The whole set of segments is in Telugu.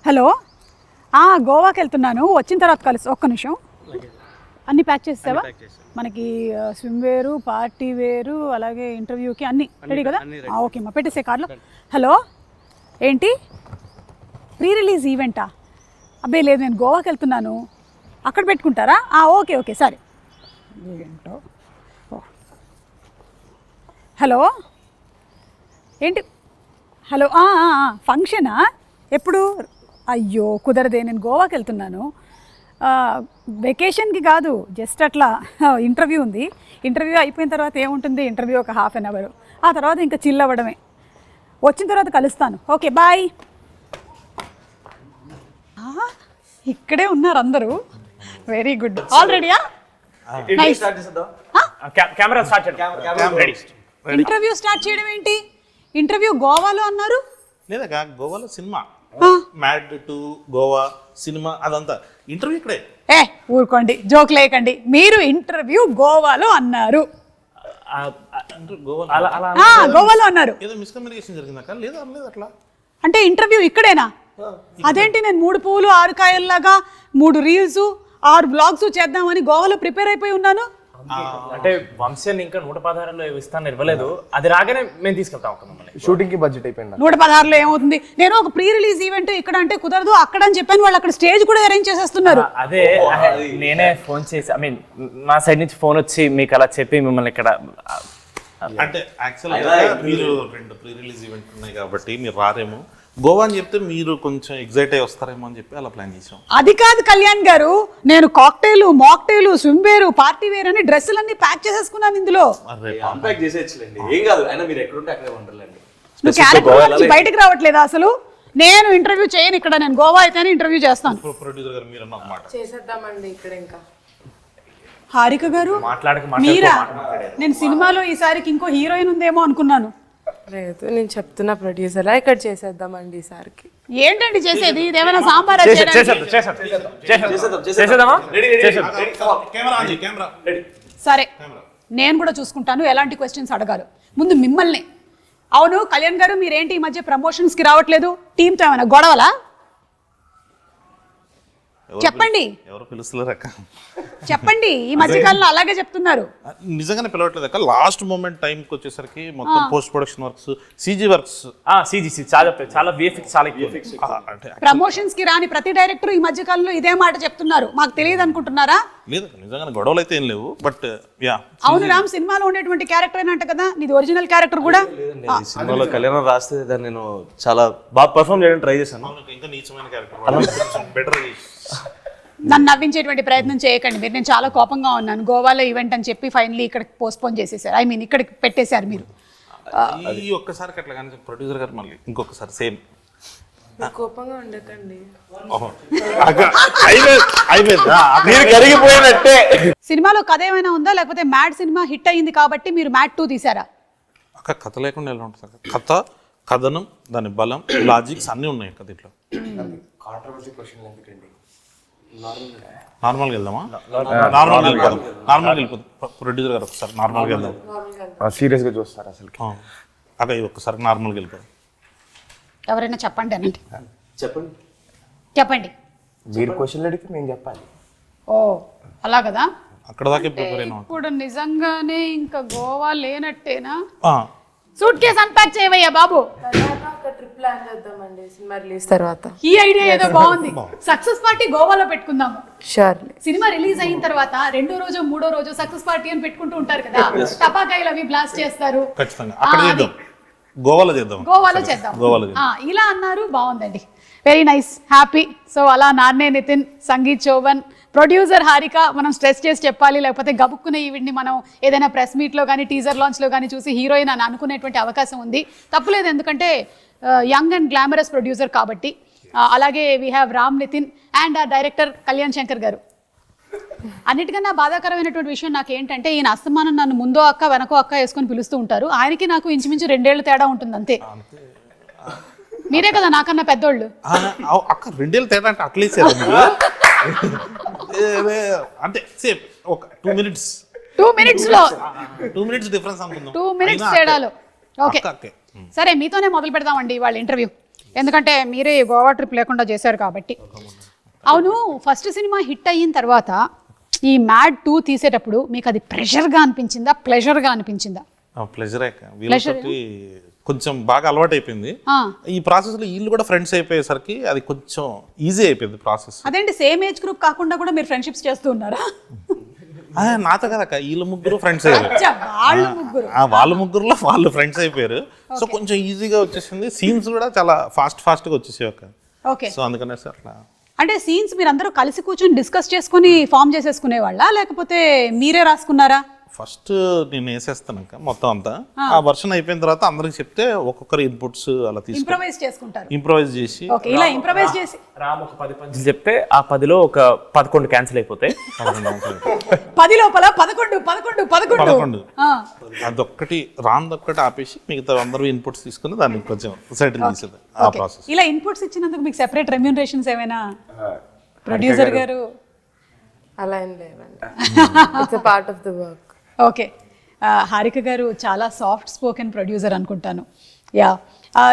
హలో, గోవాకి వెళ్తున్నాను, వచ్చిన తర్వాత కలుసు. ఒక్క నిమిషం, అన్నీ ప్యాక్ చేస్తావా? మనకి స్విమ్ వేరు, పార్టీ వేరు, అలాగే ఇంటర్వ్యూకి అన్నీ రెడీ కదా? ఓకే అమ్మా, పెట్టేసే కార్లో. హలో, ఏంటి ప్రీ రిలీజ్ ఈవెంటా? అబ్బాయి లేదు, నేను గోవాకి వెళ్తున్నాను, అక్కడ పెట్టుకుంటారా? ఓకే ఓకే సరే. ఏంటో. హలో ఏంటి? హలో, ఫంక్షనా? ఎప్పుడు? అయ్యో కుదరదే, నేను గోవాకి వెళ్తున్నాను. వెకేషన్కి కాదు, జస్ట్ అట్లా ఇంటర్వ్యూ ఉంది. ఇంటర్వ్యూ అయిపోయిన తర్వాత ఏముంటుంది, ఇంటర్వ్యూ ఒక ½ అవర్, ఆ తర్వాత ఇంకా చిల్ అవ్వడమే. వచ్చిన తర్వాత కలుస్తాను. Okay bye. ఇక్కడే ఉన్నారు అందరూ, వెరీ గుడ్. ఆల్రెడీయా? ఇంటర్వ్యూ స్టార్ట్ చేయడం ఏంటి? ఇంటర్వ్యూ గోవాలో అన్నారు. లేదా గోవాలో cinema mad to Goa cinema, అదంతా ఇంటర్వ్యూ ఇక్కడే. ఊరుకోండి, జోక్ లేకండి. మీరు ఇంటర్వ్యూ గోవాలో అన్నారు. గోవాలో అన్నారు. ఏదో మిస్కమ్యూనికేషన్ జరిగిందాక? లేదా అనలేదు అట్లా. అంటే ఇంటర్వ్యూ ఇక్కడేనా? అదేంటి, నేను 3 పువ్వులు 6 కాయల్లాగా 3 రీల్స్ 6 బ్లాగ్స్ చేద్దామని గోవాలో ప్రిపేర్ అయిపోయి ఉన్నాను. అంటే వంశాన్ని ఇంకా 116లో ఇస్తాను ఇవ్వలేదు, అది రాగానే మేము తీసుకెళ్తాం. షూటింగ్ కి బడ్జెట్ అయిపోయింది. 116లో ఏమవుతుంది? నేను ఒక ప్రీ రిలీజ్ ఈవెంట్ ఇక్కడ అంటే కుదరదు అక్కడ అని చెప్పాను. వాళ్ళు అక్కడ స్టేజ్ కూడా అరేంజ్ చేసేస్తున్నారు. అదే నేనే ఫోన్ చేసి, ఐ మీన్ మా సైడ్ నుంచి ఫోన్ వచ్చి మీకు అలా చెప్పి మిమ్మల్ని ఇక్కడ అంటే యాక్చువల్గా మీరు 2 ప్రీ రిలీజ్ ఈవెంట్ ఉన్నాయి కాబట్టి మీరు రారేమో. గోవా అని చెప్తే మీరు కొంచెం ఎగ్జైట్ అయ్యి వస్తారేమో అని చెప్పి అలా ప్లాన్ చేసాం. అది కాదు కళ్యాణ్ గారు, నేను కాక్టైల్, మాక్టైల్, స్విమ్ వేరు, పార్టీ వేర్ అని డ్రెస్సులన్నీ ప్యాక్ చేసేసుకున్నాను ఇందులో. ఏం కాదు, అయినా మీరు ఎక్కడుంటే అక్కడే ఉండలేండి. నువ్వు క్యారెక్టర్ నుంచి బయటకు రావట్లేదా అసలు? నేను ఇంటర్వ్యూ చేయను ఇక్కడ, నేను గోవా అయితేనే ఇంటర్వ్యూ చేస్తాను. ప్రొడ్యూసర్ గారు మీరు అన్నమాట చేసేద్దామండి ఇక్కడ. ఇంకా హారిక గారు మీరా? నేను సినిమాలో ఈసారికి ఇంకో హీరోయిన్ ఉందేమో అనుకున్నాను. లేదు, నేను చెప్తున్నా ప్రొడ్యూసర్ ఇక్కడ చేసేద్దామండి ఈసారికి. ఏంటండి చేసేది? ఇదేమైనా సాంబార్? సరే, నేను కూడా చూసుకుంటాను ఎలాంటి క్వశ్చన్స్ అడగారు. ముందు మిమ్మల్ని. అవును కళ్యాణ్ గారు, మీరేంటి ఈ మధ్య ప్రమోషన్స్ కి రావట్లేదు? టీంతో ఏమైనా గొడవలా? చెప్పండి. ఎవరు పిలుస్తలేరు అక్క? చెప్పండి. ఈ మధ్యకాలంలో అలాగే చెప్తున్నారు. నిజంగానే పిలవట్లేదు అక్క. లాస్ట్ మూమెంట్ టైంకి వచ్చేసరికి మొత్తం post production works, CG works, చాలా విఎఫ్ఎక్స్, చాలా అంటే ప్రమోషన్స్ కి రాని ప్రతి డైరెక్టర్ ఈ మధ్య కాలంలో ఇదే మాట చెప్తున్నారు. మాకు తెలియదు అనుకుంటున్నారా? లేదు, నిజంగానే గొడవలు అయితే ఏం లేవు. బట్ యా, అవును రామ్, సినిమాలో ఉండేటువంటి క్యారెక్టర్ ఏనంట కదా, నీది ఒరిజినల్ క్యారెక్టర్ కూడా. సినిమాలో కళ్యాణం రాస్తే దాన్ని నేను చాలా బాగా పర్ఫామ్ చేయడానికి ట్రై చేశాను. ఇంకా నీచమైన క్యారెక్టర్ బెటర్. నన్ను నవ్వించేటువంటి ప్రయత్నం చేయకండి మీరు. నేను చాలా కోపంగా ఉన్నాను. గోవాలో ఈవెంట్ అని చెప్పి ఫైనలీ ఇక్కడికి పోస్ట్పోన్ చేసేసారు. ఐ మీన్ ఇక్కడికి పెట్టేశారు మీరు. ఈ ఒక్కసారికి అట్లా కానీ ప్రొడ్యూసర్ గారు మళ్ళీ ఇంకొకసారి సేమ్ కోపంగా ఉండకండి. కరిగిపోయినట్టే. సినిమాలో కథ ఏమైనా ఉందా, లేకపోతే మ్యాడ్ సినిమా హిట్ అయ్యింది కాబట్టి మీరు మ్యాడ్ 2 తీసారా? అక్క కథ లేకుండా ఎలా ఉంటుంది? కథ, కథనం, దాని బలం, లాజిక్స్ అన్నీ ఉన్నాయి అక్క దీంట్లో. నార్మల్గా వెళ్దామా? నార్మల్గా వెళ్ళిపోతాం. ప్రొడ్యూసర్ గారు ఒకసారి నార్మల్గా వెళ్దాం. సీరియస్ గా చూస్తారు అసలు అక్క ఒక్కసారి నార్మల్గా వెళ్ళిపోతాం. ఎవరైనా చెప్పండి అనండి. చెప్పండి. మీరు క్వశ్చన్ అడిగితే నేను చెప్పాలి. ఓ అలా కదా. అక్కడ దాకా ప్రిపేర్ అయినా. ఇప్పుడు నిజంగానే ఇంకా గోవా లేనట్టేనా? సూట్ కేస్ అన్పాక్ చేయవయ్యా బాబు. ట్రిప్ ప్లాన్ చేద్దామండి సినిమా రిలీజ్ తర్వాత. ఈ ఐడియా ఏదో బాగుంది. సక్సెస్ పార్టీ గోవాలో పెట్టుకుందాం. షూర్లీ. సినిమా రిలీజ్ అయిన తర్వాత 2వ రోజో 3వ రోజో సక్సెస్ పార్టీ అని పెట్టుకుంటూ ఉంటారు కదా, టపాకాయలు అవి బ్లాస్ట్ చేస్తారు. ఖచ్చితంగా అక్కడ చేద్దాం. గోవాలో చేద్దాం. ఇలా అన్నారు, బాగుందండి. Very nice, happy. సో అలా నాన్నే నితిన్, సంగీత్ చౌవన్, ప్రొడ్యూసర్ హారిక, మనం స్ట్రెస్ చేసి చెప్పాలి, లేకపోతే గబుక్కునే ఈవిడ్ని మనం ఏదైనా ప్రెస్ మీట్లో కానీ టీజర్ లాంచ్లో కానీ చూసి హీరోయిన్ అని అనుకునేటువంటి అవకాశం ఉంది. తప్పులేదు, ఎందుకంటే యంగ్ అండ్ గ్లామరస్ ప్రొడ్యూసర్ కాబట్టి. అలాగే we have Ram Nitin and director Kalyan Shankar garu. అన్నిటికన్నా బాధాకరమైనటువంటి విషయం నాకు ఏంటంటే, ఈయన అస్తమానం నన్ను ముందో అక్క వెనకో అక్క వేసుకొని పిలుస్తూ ఉంటారు. ఆయనకి నాకు ఇంచుమించు 2 ఏళ్ళు తేడా ఉంటుంది అంతే. మీరే కదా నాకన్నా పెద్దోళ్ళు. అక్క 2 ఏళ్ళు తేడా అంటే అట్లీస్ట్ అంటే సేమ్ ఒక 2 minutes 2 minutes లో 2 minutes డిఫరెన్స్ అనుకుందాం. 2 minutes తేడాలో. ఓకే సరే, మీతోనే మొదలు పెడదామండి వాళ్ళ ఇంటర్వ్యూ. ఎందుకంటే మీరే గోవా ట్రిప్ లేకుండా చేశారు కాబట్టి. అవును, ఫస్ట్ సినిమా హిట్ అయిన తర్వాత ఈ మ్యాడ్ 2 తీసేటప్పుడు మీకు అది ప్రెషర్గా అనిపించిందా, ప్లెజర్గా అనిపించిందా? ప్లెజరే వీళ్ళతోటి కొంచెం బాగా అలవాటు అయిపోయింది. ఈ ప్రాసెస్ లో వీళ్ళు కూడా ఫ్రెండ్స్ అయిపోయేసరికి అది కొంచెం ఈజీ అయిపోయింది ప్రాసెస్. అదేంటి, సేమ్ ఏజ్ గ్రూప్ కాకుండా కూడా మీరు ఫ్రెండ్షిప్స్ చేస్తూ ఉన్నారా? నాతో కదక్క, వీళ్ళు ముగ్గురు ఫ్రెండ్స్ అయ్యారు. వాళ్ళ ముగ్గురులో వాళ్ళు ఫ్రెండ్స్ అయిపోయారు. సో కొంచెం ఈజీగా వచ్చేసింది. సీన్స్ కూడా చాలా ఫాస్ట్ గా వచ్చేసాయి అక్క. ఓకే. సో అందుకనేసి అట్లా. అంటే సీన్స్ మీరు అందరూ కలిసి కూర్చొని డిస్కస్ చేసుకుని ఫామ్ చేసేసుకునే వాళ్ళ, లేకపోతే మీరే రాసుకున్నారా? ఫస్ట్ నేను వేసేస్తాను మొత్తం అంతా. ఆ వర్షన్ అయిపోయిన తర్వాత అందరికి చెప్తే ఒక్కొక్కరు ఇన్పుట్స్ అలా తీసుకుని ఇంప్రవైజ్ చేసుకుంటారు. ఇంప్రవైజ్ చేసి ఇలా ఇంప్రవైజ్ చేసి రామ్ ఒక 10 పంచులు చెప్తే ఆ 10లో ఒక 11 క్యాన్సిల్ అయిపోతాయి. 10 లోపల 11 అదొక్కటి రాందొక్కటి ఆపేసి మిగతా అందరూ ఇన్పుట్స్ తీసుకుని దాన్ని కొంచెం సెటిల్ చేసేది ఆ ప్రాసెస్. ఇలా ఇన్పుట్స్ ఇచ్చినందుకు మీకు సెపరేట్ రెమ్యూనరేషన్స్ ఏమైనా ప్రొడ్యూసర్ గారు? అలా ఏం లేవండి, it's a part of the work. Okay. Harika గారు చాలా సాఫ్ట్ స్పోకెన్ ప్రొడ్యూసర్ అనుకుంటాను. యా,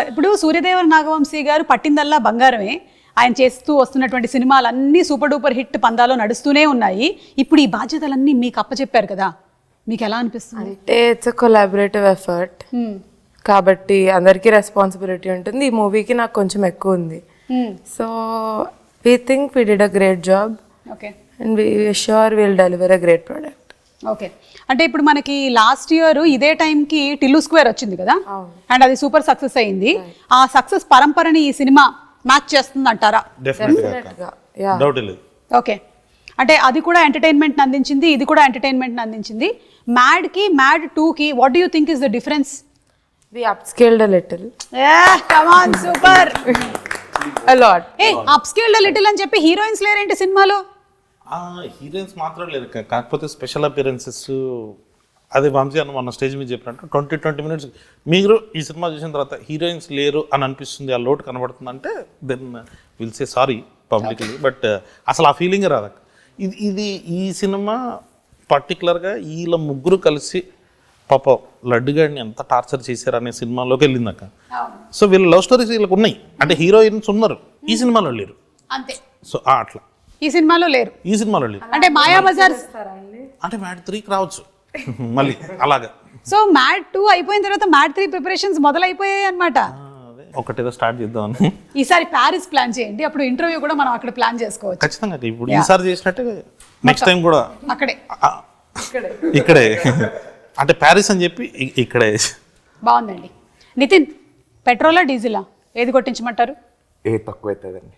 ఇప్పుడు సూర్యదేవర నాగవంశీ గారు పట్టిందల్లా బంగారమే. ఆయన చేస్తూ వస్తున్నటువంటి సినిమాలన్నీ సూపర్ డూపర్ హిట్ పందాలో నడుస్తూనే ఉన్నాయి. ఇప్పుడు ఈ బాధ్యతలన్నీ మీకు అప్పచెప్పారు కదా, మీకు ఎలా అనిపిస్తుంది? అంటే ఇట్స్ అ కొలాబరేటివ్ ఎఫర్ట్ కాబట్టి అందరికీ రెస్పాన్సిబిలిటీ ఉంటుంది. ఈ మూవీకి నాకు కొంచెం ఎక్కువ ఉంది. So we think we did a great job okay and we sure will deliver a great product. Okay. అంటే ఇప్పుడు మనకి లాస్ట్ ఇయర్ ఇదే టైంకి టిల్లు స్క్వేర్ వచ్చింది కదా, అండ్ అది సూపర్ సక్సెస్ అయింది. ఆ సక్సెస్ పరంపరని ఈ సినిమా మ్యాచ్ చేస్తుంది అంటారా? డౌట్ లేదు. ఓకే. అంటే అది కూడా ఎంటర్టైన్మెంట్ అందించింది, ఇది కూడా ఎంటర్టైన్మెంట్ అందించింది. మ్యాడ్కి మ్యాడ్ 2కి what do you think is the difference? We upscaled a little. Come on, super. A lot. Upscaled little అని చెప్పి హీరోయిన్స్ లేరేంటి సినిమాలో? హీరోయిన్స్ మాత్రం లేరు, కాకపోతే స్పెషల్ అపియరెన్సెస్. అదే వంశీ అన్న మన స్టేజ్ మీద చెప్పినట్టు 20 minutes మీరు ఈ సినిమా చూసిన తర్వాత హీరోయిన్స్ లేరు అని అనిపిస్తుంది, ఆ లోటు కనబడుతుంది అంటే then will say sorry publicly. But అసలు ఆ ఫీలింగ్ రాదు. ఇది ఈ సినిమా పర్టికులర్గా వీళ్ళ ముగ్గురు కలిసి పాప లడ్డుగాడిని ఎంత టార్చర్ చేశారు అనే సినిమాలోకి వెళ్ళింది అక్క. సో వీళ్ళ లవ్ స్టోరీస్ వీళ్ళకి ఉన్నాయి, అంటే హీరోయిన్స్ ఉన్నారు, ఈ సినిమాలో లేరు అంతే. సో అట్లా ఈ సినిమాలో లేరు, ఈ సినిమాలో లేరు. అంటే మాయాబజార్ అంటే మ్యాడ్ 3కి రావచ్చు మళ్ళీ అలాగా. సో మ్యాడ్ 2 అయిపోయిన తర్వాత మ్యాడ్ 3 ప్రిపరేషన్స్ మొదలైపోయాయి అన్నమాట. ఒకటేదో స్టార్ట్ చేద్దామని. ఈసారి ప్యారిస్ ప్లాన్ చేయండి, అప్పుడు ఇంటర్వ్యూ కూడా మనం అక్కడ ప్లాన్ చేసుకోవచ్చు. ఖచ్చితంగా ఇప్పుడు ఈసారి చేసినట్టే నెక్స్ట్ టైం కూడా అక్కడే ఇక్కడే, అంటే ప్యారిస్ అని చెప్పి ఇక్కడే. బాగుందండి. నితిన్, పెట్రోలా డీజిలా ఏది కొట్టించమంటారు? ఏ తక్కువ అవుతుందండి.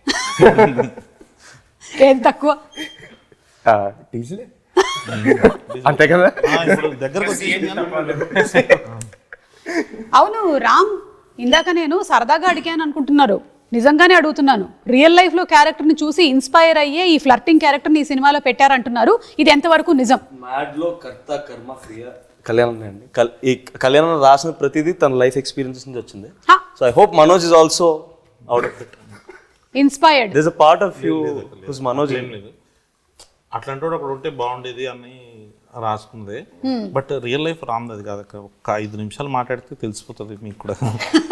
ఏది తక్కువ? డీజిలే అంతే కదా. దగ్గరకు అవును రామ్, ఇందాక నేను సరదాగా అడిగాను అనుకుంటున్నారు, నిజంగానే అడుగుతున్నాను. రియల్ లైఫ్ లో క్యారెక్టర్ ని చూసి ఇన్స్పైర్ అయ్యే ఈ ఫ్లర్టింగ్ క్యారెక్టర్ ని ఈ సినిమాలో పెట్టారంటున్నారు, ఇది ఎంతవరకు నిజం? మ్యాడ్ లో కర్త కర్మ క్రియ కళ్యాణ్ అండి. ఈ కళ్యాణ్ రాసిన ప్రతిదీ తన లైఫ్ ఎక్స్పీరియన్సెస్ నుంచి వచ్చింది. So I hope Manoj is also out of it inspired. There is a part of you who's Manoj. ఏం లేదు, అట్లాంటి వాడు అక్కడ ఉంటే బాగుండేది అని రాసుకుంది. బట్ రియల్ లైఫ్ రామ్ది కాదు, ఒక 5 నిమిషాలు మాట్లాడితే తెలిసిపోతుంది మీకు కూడా.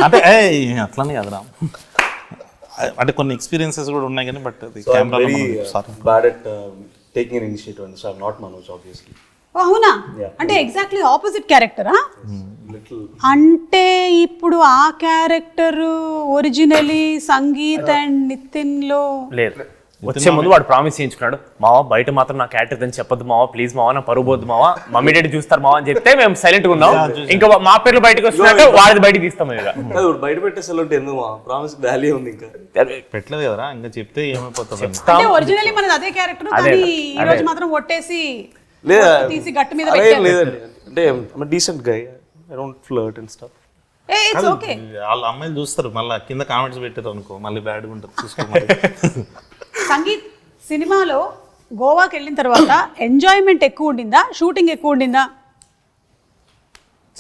అంటే అట్లానే కదా రామ్, అంటే కొన్ని ఎక్స్పీరియన్సెస్ కూడా ఉన్నాయి కానీ బట్ అది camera bad at taking an initiative and so I am not Manoj obviously. అవునా? అంటే ఎగ్జాక్ట్లీ ఆపోజిట్ క్యారెక్టరా? అంటే ఇప్పుడు ఆ character originally Sangeeth and Nitin లో లేదు. వచ్చే ముందు వాడు ప్రామిస్ చేయించుకున్నాడు, మావా బయట మాత్రం నా క్యారెక్టర్ అని చెప్పొద్దు మావా, ప్లీజ్ మావా, నా పరువు పోద్దు మావా, మమ్మీ డాడీ చూస్తారు మావా అని చెప్తే మేము సైలెంట్ గా ఉన్నాం. ఇంకా మా పేర్లు బయటకు వస్తున్నట్టు వాడిది బయటకి తీస్తాం. బయట పెట్టేసాలంటే ఎందుకు మా ప్రామిస్ వాల్యూ ఉంది. ఇంకా పెట్టలేదు కదరా, ఇంకా చెప్తే ఏమైపోతుంది. అంటే ఒరిజినల్లీ మనది అదే క్యారెక్టర్, కానీ ఈ రోజు మాత్రం ఒట్టేసి లేదా తీసి గట్టు మీద పెట్టారు. లేదండి, అంటే decent guy, I don't flirt and stuff. It's okay. వాళ్ళ అమ్మాయిలు చూస్తారు, మళ్ళీ కింద కామెంట్స్ పెట్టారు అనుకో మళ్ళీ బ్యాడ్గా ఉంటుంది, చూసుకోవాలి. సంగీత్ సినిమాలో గోవాకి వెళ్ళిన తర్వాత ఎంజాయ్మెంట్ ఎక్కువ ఉండిందా, షూటింగ్ ఎక్కువ ఉండిందా?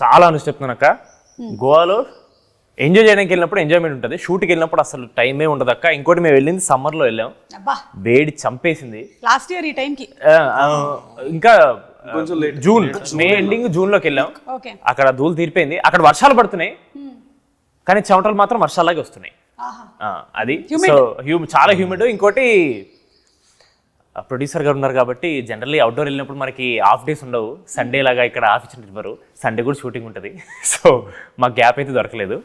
చాలా అని చెప్తున్నాను అక్క. గోవాలో ఎంజాయ్ చేయడానికి వెళ్ళినప్పుడు ఎంజాయ్మెంట్ ఉంటుంది, షూట్కి వెళ్ళినప్పుడు అసలు టైమే ఉండదు అక్క. ఇంకోటి మేము వెళ్ళింది సమ్మర్లో వెళ్ళాం, వేడి చంపేసింది లాస్ట్ ఇయర్ ఈ టైంకి. ఇంకా జూన్ మే ఎండింగ్ జూన్లోకి వెళ్ళాం, అక్కడ ధూళి తీరిపోయింది. అక్కడ వర్షాలు పడుతున్నాయి కానీ చెమటలు మాత్రం వర్షాలాగే వస్తున్నాయి. అది సో చాలా హ్యూమిడ్. ఇంకోటి ప్రొడ్యూసర్ గారు ఉన్నారు కాబట్టి జనరల్లీ అవుట్డోర్ వెళ్ళినప్పుడు మనకి హాఫ్ డేస్ ఉండవు. సండే లాగా ఇక్కడ ఆఫ్ ఇచ్చినట్టు సండే కూడా షూటింగ్ ఉంటుంది. సో మాకు గ్యాప్ అయితే దొరకలేదు.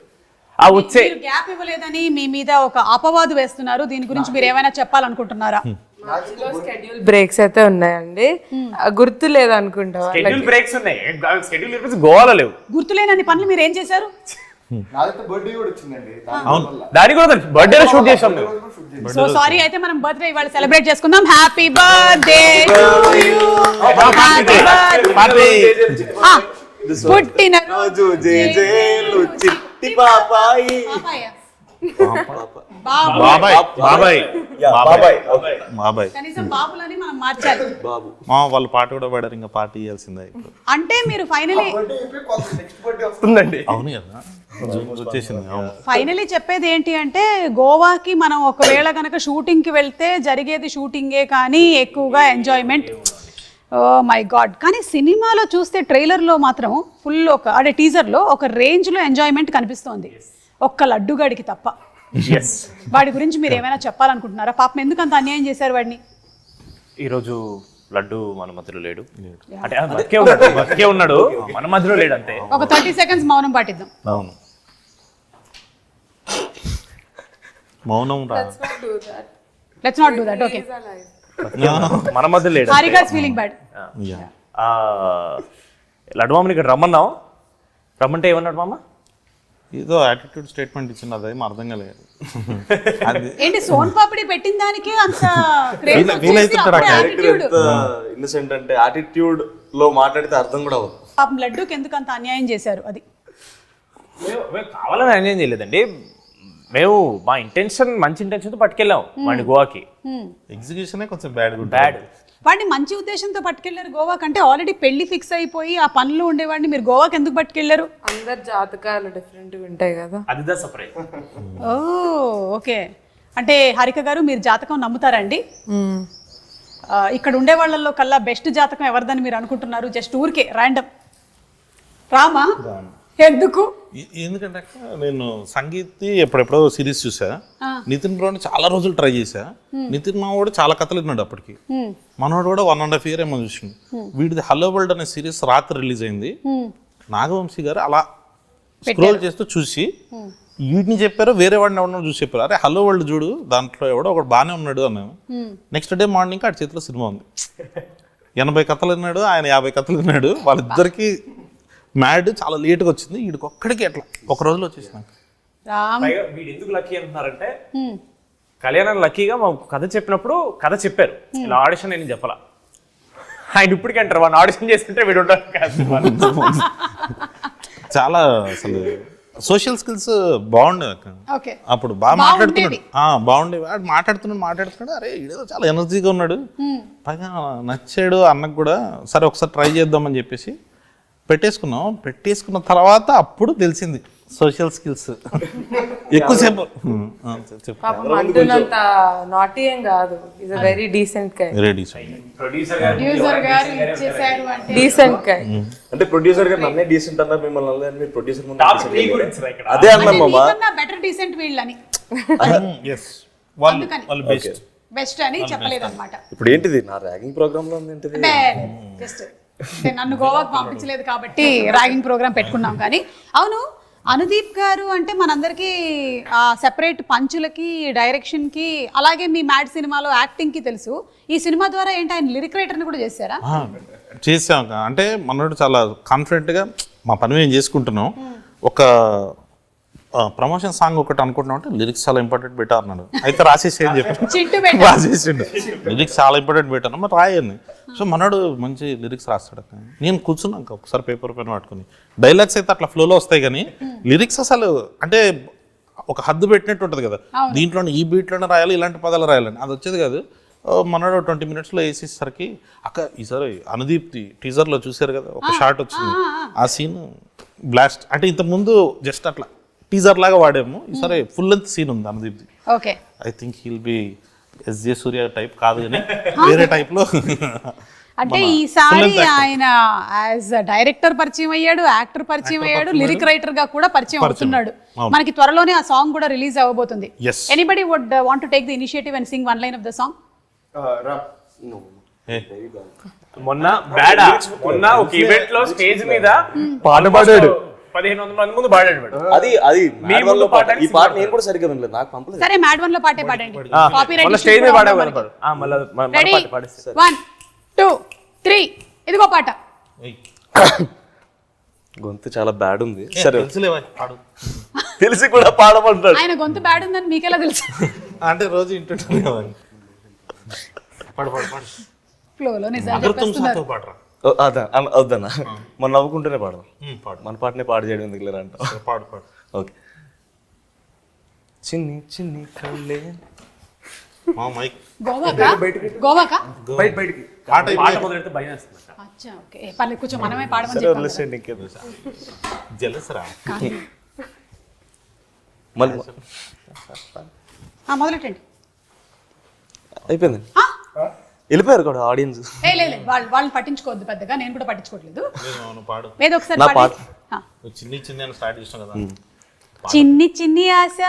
ఆ వచ్చే గ్యాప్ ఇవ్వలేదని మీ మీద ఒక అపవాదు వేస్తున్నారు. దీని గురించి మీరు ఏమైనా చెప్పాలనుకుంటున్నారా? స్కెడ్యూల్ బ్రేక్స్ అయితే ఉన్నాయండి, గుర్తు లేదు అనుకుంటా. షెడ్యూల్ బ్రేక్స్ ఉన్నాయి, షెడ్యూల్ గోవాలో లేవు. గుర్తులేనన్ని పనులు మీరు ఏం చేశారు? బర్త్డే కూడా వచ్చిందండి, దాని కూడా బర్త్డే షూట్ చేసాం మేము. సో సారీ, అయితే మనం బర్త్డే ఇవాళ సెలబ్రేట్ చేసుకుందాం. Happy birthday to you, happy birthday పుట్టిన రోజు జేజేలు చిట్టి పాపాయి. బాబాయ్ బాబాయ్ బాబాయ్ బాబాయ్ కనీసం బాబులని మనం మార్చాలి. బాబు మా వాళ్ళు పాట కూడా పాడారు, ఇంకా పాట ఇవ్వాల్సిందే ఇప్పుడు. అంటే మీరు ఫైనలీ నెక్స్ట్ బర్త్డే వస్తుందండి. అవును కదా, వచ్చేసింది. అవును. ఫైనలీ చెప్పేది ఏంటి అంటే, గోవాకి మనం ఒకవేళ కనుక షూటింగ్కి వెళ్తే జరిగేది షూటింగే కానీ ఎక్కువగా ఎంజాయ్మెంట్. Oh my God. కానీ సినిమాలో చూస్తే ట్రైలర్లో మాత్రం ఫుల్ అంటే టీజర్లో ఒక రేంజ్లో ఎంజాయ్మెంట్ కనిపిస్తోంది, ఒక్క లడ్డుగాడికి తప్ప. వాడి గురించి మీరు ఏమైనా చెప్పాలనుకుంటున్నారా? పాపం ఎందుకు అంత అన్యాయం చేశారు వాడిని? ఈరోజు లడ్డు మన మధ్యలో లేడు, అంటే బతికే ఉన్నాడు మన మధ్యలో లేడు అంతే. ఒక 30 seconds మౌనం పాటిద్దాం. అవును, మౌనం రా. Let's not do that. Okay, మన మధ్యలో లేడు. Harika's feeling bad. లడ్డు మామని ఇక్కడ రమ్మన్నాం, రమ్మంటే ఏమన్నాడు మామ? ఏదో యాటిట్యూడ్ స్టేట్మెంట్ ఇచ్చింది, అదేం అర్థం కాలేదు. అది ఏంటి సోన్ పాపిడి పెట్టిన దానికే అంత ఇన్నసెంట్ అంటే యాటిట్యూడ్ లో మాట్లాడితే అర్థం కూడా అవ్వదు. పాపం లడ్డూకి ఎందుకు అంత అన్యాయం చేశారు? అది మేము కావాలని అన్యాయం చేయలేదండి. మేము మా ఇంటెన్షన్ మంచి ఇంటెన్షన్తో పట్టుకెళ్ళాం వాడిని గోవాకి. ఎగ్జిక్యూషనే కొంచెం బ్యాడ్ బ్యాడ్. వాడిని మంచి ఉద్దేశంతో పట్టుకెళ్లారు గోవా కంటే. ఆల్రెడీ పెళ్లి ఫిక్స్ అయిపోయి ఆ పనులు ఉండేవాడిని మీరు గోవాకి ఎందుకు పట్టుకెళ్లారు? అందరు జాతకాలు డిఫరెంట్ ఉంటాయి కదా. అది సపరేట్. ఓ ఓకే. అంటే హారిక గారు, మీరు జాతకం నమ్ముతారండి? ఇక్కడ ఉండే వాళ్ళల్లో కల్లా బెస్ట్ జాతకం ఎవరిదని మీరు అనుకుంటున్నారు? జస్ట్ ఊరికే ర్యాండమ్ రామా? ఎందుకు? ఎందుకంటే నేను సంగీత్ ఎప్పుడెప్పుడో సిరీస్ చూసా, నితిన్ బ్రోని చాలా రోజులు ట్రై చేశా. నితిన్ మావాడు చాలా కథలు విన్నాడు అప్పటికి, మనోడు కూడా 1.5 year ఏమో చూసిండు. వీడిది హలో వరల్డ్ అనే సిరీస్ రాత్రి రిలీజ్ అయింది. నాగవంశీ గారు అలా స్క్రోల్ చేస్తూ చూసి వీటిని చెప్పారు, వేరే వాడిని ఎవడో చూసి చెప్పారు, అరే హలో వరల్డ్ చూడు, దాంట్లో ఎవడో ఒకడు బాగానే ఉన్నాడు అన్నాను. నెక్స్ట్ డే మార్నింగ్ ఆడి చేతిలో సినిమా ఉంది. 80 కథలు విన్నాడు, ఆయన 50 కథలు విన్నాడు. వాళ్ళిద్దరికి మ్యాడ్ చాలా లేట్గా వచ్చింది, వీడికి ఒక్కడికి ఎట్లా ఒక రోజులో వచ్చేసినాక. వీడు ఎందుకు లక్కీ అంటున్నారంటే, కళ్యాణ్ లక్కీగా మా కథ చెప్పినప్పుడు కథ చెప్పారు, ఇలా ఆడిషన్ నేను చెప్పాల. ఆయన ఇప్పటికీ అంటారు వాడిని ఆడిషన్ చేస్తుంటే వీడు ఉంటారు. చాలా అసలు సోషల్ స్కిల్స్ బాగుండేవి అక్క. ఓకే, అప్పుడు బాగా మాట్లాడుతున్నాడు, బాగుండేవి. వాడు మాట్లాడుతున్నాడు, అరే ఈడేదో చాలా ఎనర్జీగా ఉన్నాడు, పైగా నచ్చాడు అన్నకు కూడా. సరే ఒకసారి ట్రై చేద్దామని చెప్పేసి పెట్టేసుకున్న తర్వాత అప్పుడు తెలిసింది సోషల్ స్కిల్స్ ఎక్కువసేపు. నాటీ ఏం కాదు, is a very decent guy. Producer గారు ఇచ్చేసారు అంటే డీసెంట్ గై. అంటే ప్రొడ్యూసర్ గారు నన్నే డీసెంట్ అన్నారు, మిమ్మల్ని మీరు ప్రొడ్యూసర్ ముందు అదే అన్నాం మామ. బెటర్ డీసెంట్ వీళ్ళని బెస్ట్ అని చెప్పలేదు అనమాట. ఇప్పుడు ఏంటిది నా ర్యాగింగ్ ప్రోగ్రామ్ లో ఉంది ఏంటిది? జస్ట్ నన్ను గోవాకు పంపించలేదు కాబట్టి ర్యాగింగ్ ప్రోగ్రామ్ పెట్టుకున్నాం. కానీ అవును, అనుదీప్ గారు అంటే మనందరికీ సెపరేట్ పంచులకి, డైరెక్షన్కి, అలాగే మీ మ్యాడ్ సినిమాలో యాక్టింగ్కి తెలుసు. ఈ సినిమా ద్వారా ఏంటి ఆయన లిరిక్ రైటర్ని కూడా చేశారా? చేసాం. అంటే మనోడు చాలా కాన్ఫిడెంట్గా మా పని మేము చేసుకుంటున్నాం. ఒక ప్రమోషన్ సాంగ్ ఒకటి అనుకుంటున్నాం అంటే లిరిక్స్ చాలా ఇంపార్టెంట్ పెట్టా అన్నాడు. అయితే రాసేసి ఏం చెప్పాను, రాసేసిండు లిరిక్స్ చాలా ఇంపార్టెంట్ పెట్టాను, మరి రాయని. సో మనోడు మంచి లిరిక్స్ రాస్తాడు. నేను కూర్చున్నాక ఒకసారి పేపర్ పెన్ పట్టుకుని, డైలాగ్స్ అయితే అట్లా ఫ్లోలో వస్తాయి కానీ లిరిక్స్ అసలు అంటే ఒక హద్దు పెట్టినట్టు ఉంటుంది కదా, దీంట్లోనే ఈ బీట్లోనే రాయాలి, ఇలాంటి పదాలు రాయాలని, అది వచ్చేది కాదు. మనోడు 20 minutesలో వేసేసరికి అక్క ఈసారి అనుదీప్ టీజర్లో చూసారు కదా, ఒక షార్ట్ వచ్చింది, ఆ సీన్ బ్లాస్ట్. అంటే ఇంతకుముందు జస్ట్ అట్లా టీజర్ లాగా వాడాము, ఈసారి ఫుల్ లెంత్ సీన్ ఉంది అనుదీప్ది. Okay, I think he'll be S J Surya type కాదు కానీ వేరే టైప్లో అంటే ఈసారి ఆయన యాజ్ డైరెక్టర్ పరిచయం అయ్యాడు, యాక్టర్ పరిచయం అయ్యాడు, లిరిక్ రైటర్ గా కూడా పరిచయం అవుతున్నాడు. మనకి త్వరలోనే ఆ సాంగ్ కూడా రిలీజ్ అవ్వబోతుంది. Yes. Anybody would want to take the initiative and sing one line of the song? మొన్న ఒక ఈవెంట్ లో స్టేజ్ మీద పాట పాడాడు 1500 మంది ముందు పాడాడు వాడు. అది మీ ముందు పాడడానికి ఈ పాట నేను కూడా సరిగ్గా వినలేదు, నాకు పంపలేదు. సరే మ్యాడ్ వన్ లో పాటే పాడండి. మళ్ళీ స్టేజ్ మీద పాడావు కదా. మళ్ళీ రెడీ పాడేస్తా. 1 2 3 ఇదిగో పాట. గొంతు చాలా బ్యాడ్ ఉంది. సరే తెలుసులేవా పాడు. తెలిసి కూడా పాడమంటాడు. ఆయన గొంతు బ్యాడ్ ఉందని మీకెలా తెలుసు? అంటే రోజు వింటుంటాను కదా. పాడు పాడు పాడు. ఫ్లోలో నిజాలు అగర్ తుమ్ చెప్పేస్తున్నారు. సాతో పాడరా. వద్దన్నా మనం నవ్వుకుంటూనే పాడదాం. పాడు మన పాటనే పాడు చేయడం ఎందుకు లేరా అంట. పాడు పాడు. ఓకే. చిన్ని చిన్ని కళ్ళే మా మైక్ గోవాకా బయటికి పాట పాట మొదలెడితే భయం వేస్తుంది. అచ్చా ఓకే పర్లేదు కూర్చో మనమే పాడమని సరే చెప్పాం. వదిలేసేయండి ఇంకేదో. జలసరా. మళ్ళీ మొదలెట్టండి. అయిపోయింది, వెళ్ళిపోయారు కూడా ఆడియన్స్. లేదు వాళ్ళని పట్టించుకోవద్దు పెద్దగా, నేను కూడా పట్టించుకోవట్లేదు. పాడు. ఏదో ఒకసారి నా పాడండి. నువ్వు చిన్ని చిన్ని అని స్టార్ట్ చేసినావు కదా. చిన్ని చిన్ని ఆశ.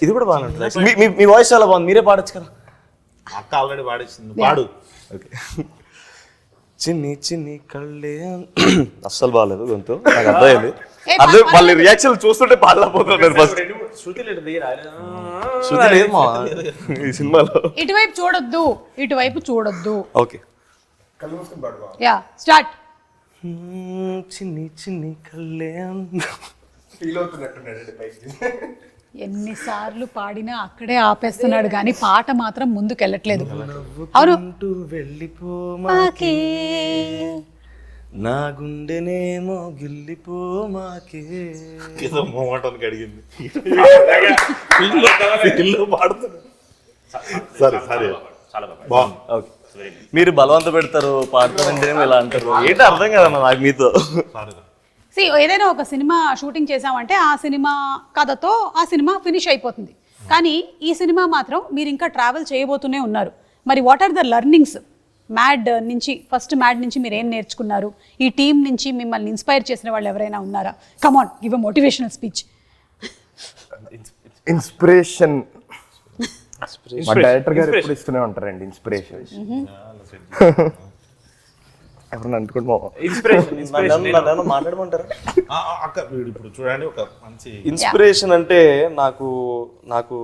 ఇది కూడా బాగానే ఉంటుంది. మీ వాయిస్ చాలా బాగుంది, మీరే పాడొచ్చు కదా. అక్క ఆల్రెడీ పాడేసింది, పాడు. ఓకే. చిన్ని చిన్ని కళ్ళే అస్సలు బాగాలేదు గొంతు, నాకు అర్థమైంది. అదే వాళ్ళ రియాక్షన్ చూస్తుంటే పాడలేకపోతున్నాను ఫస్ట్. శృతి లేదు దిగి రాలేదు. శృతి లేదు మా ఈ సినిమాలో. ఇటువైపు చూడొద్దు, ఇటువైపు చూడొద్దు. ఓకే. కళ్ళు మూసుకొని పాడు బావ. Yeah start. చిన్ని చిన్ని కళ్ళే ఫీల్ అవుతున్నట్టున్నాడు పైకి. ఎన్నిసార్లు పాడినా అక్కడే ఆపేస్తున్నాడు కానీ పాట మాత్రం ముందుకెళ్ళట్లేదు. అవును. వెళ్ళిపోమాకే నా గుండెనేమో గిల్లిపోమాకే. ఏదో మోమాటానికి అడిగింది. ఇల్లు పాడుతున్నాడు. సరే సరే చాలా బాగా. బాగుంది. ఓకే. మీరు బలవంత పెడతారు పాడతారంటేనేమో ఇలా అంటారు, ఏంటి అర్థం కదన్నా నాకు మీతో. సి ఏదైనా ఒక సినిమా షూటింగ్ చేసామంటే ఆ సినిమా కథతో ఆ సినిమా ఫినిష్ అయిపోతుంది. కానీ ఈ సినిమా మాత్రం మీరు ఇంకా ట్రావెల్ చేయబోతూనే ఉన్నారు. మరి what are the learnings mad నుంచి, ఫస్ట్ మ్యాడ్ నుంచి మీరు ఏం నేర్చుకున్నారు? ఈ టీం నుంచి మిమ్మల్ని ఇన్స్పైర్ చేసిన వాళ్ళు ఎవరైనా ఉన్నారా? Come on, give a motivational speech. Inspiration మా డైరెక్టర్ గారు ఎప్పుడు ఇస్తూనే ఉంటారండి ఇన్స్పిరేషన్. ఎవరన్నా అనుకోండి నన్ను మాట్లాడమంటారా? అక్క వీడు ఇప్పుడు చూడండి ఒక మంచి ఇన్స్పిరేషన్ అంటే నాకు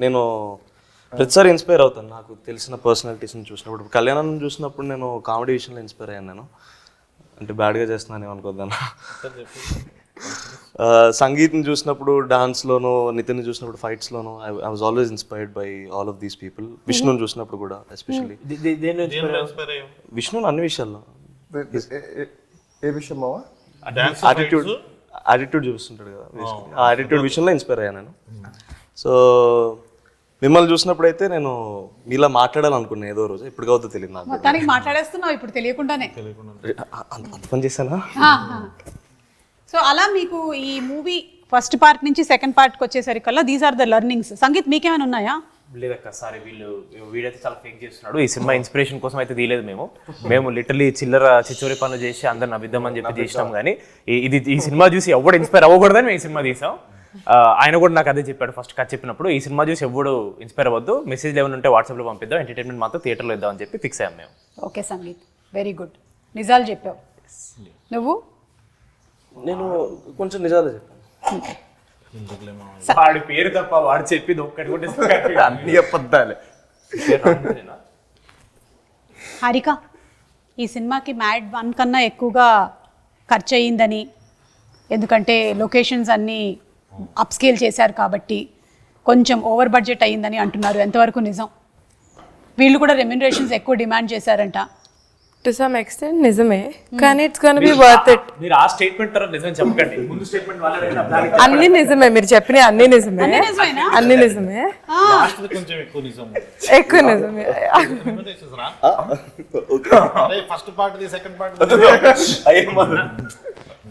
నేను ప్రతిసారి ఇన్స్పైర్ అవుతాను నాకు తెలిసిన పర్సనాలిటీస్ని చూసినప్పుడు. కళ్యాణం చూసినప్పుడు నేను కామెడీ విషయంలో ఇన్స్పైర్ అయ్యాను. నేను అంటే బ్యాడ్గా చేస్తున్నాను ఏమనుకోద్దాను. సంగీత్ని చూసినప్పుడు డాన్స్లోను, నితిన్ చూసినప్పుడు ఫైట్స్లోను I was always inspired by all of these people. విష్ణుని చూసినప్పుడు కూడా ఎస్పెషల్లీ. విష్ణుని అన్ని విషయాల్లో. ఏ విషయం మావా? యాటిట్యూడ్ చూపిస్తుంటాడు కదా, ఆ యాటిట్యూడ్ విషయంలో ఇన్స్పైర్ అయ్యాను నేను. సో మిమ్మల్ని చూసినప్పుడు అయితే నేను మీలా మాట్లాడాలనుకున్నాను ఏదో రోజు, ఇప్పుడు కావద్దో తెలియదు నాకు. మొత్తానికి మాట్లాడేస్తున్నావు ఇప్పుడు తెలియకుండానే. అంత పని చేశానా? సో అలా మీకు ఈ మూవీ ఫస్ట్ పార్ట్ నుంచి సెకండ్ పార్ట్కి వచ్చేసరికల్లా these are the learnings. Sangeet మీకేమైనా ఉన్నాయా? లేదక్క, సారీ వీడైతే చాలా ఫేక్ చేస్తున్నాడు. ఈ సినిమా ఇన్స్పిరేషన్ కోసం అయితే తీయలేదు మేము లిటరలీ చిల్లర చిచ్చోరి పనులు చేసి అందరిని అబిద్దామని చెప్పి చేసినాం. కానీ ఈ సినిమా చూసి ఎవడు ఇన్స్పైర్ అవ్వకూడదని మేము ఈ సినిమా తీసాం. ఆయన కూడా నాకు అదే చెప్పాడు ఫస్ట్ కథ చెప్పినప్పుడు, ఈ సినిమా చూసి ఎవడు ఇన్స్పైర్ అవ్వద్దు, మెసేజ్ ఏమైనా ఉంటే వాట్సాప్లో పంపిద్దాం, ఎంటర్టైన్మెంట్ మాత్రం థియేటర్లో ఇద్దాం అని చెప్పి ఫిక్స్ అయ్యాం మేము. Okay sangeet, very good. నిజాలు చెప్పావు. నువ్వు? నేను కొంచెం నిజాలు చెప్పాను. వాడి పేరు తప్ప వాడు చెప్పింది ఒక్కటి కూడా అన్ని అబద్ధాలే. హారిక, ఈ సినిమాకి మ్యాడ్ 1 కన్నా ఎక్కువగా ఖర్చు అయ్యిందని, ఎందుకంటే లొకేషన్స్ అన్నీ అప్స్కేల్ చేశారు కాబట్టి కొంచెం ఓవర్ బడ్జెట్ అయ్యిందని అంటున్నారు. ఎంతవరకు నిజం? వీళ్ళు కూడా రెమ్యునరేషన్స్ ఎక్కువ డిమాండ్ చేశారంట. టు సమ్ ఎక్స్టెంట్ నిజమే, కానీ it's gonna be worth it. మీరు ఆ స్టేట్మెంట్ తర్వాత నిజం చెప్పకండి, ముందు స్టేట్మెంట్ అన్ని నిజమే, మీరు చెప్పిన అన్ని నిజమే, నిజమేనా? అన్ని నిజమే, కొంచెం ఎక్కువ నిజం. ఎక్కువ నిజమే. ఫస్ట్ పార్ట్ సెకండ్ పార్ట్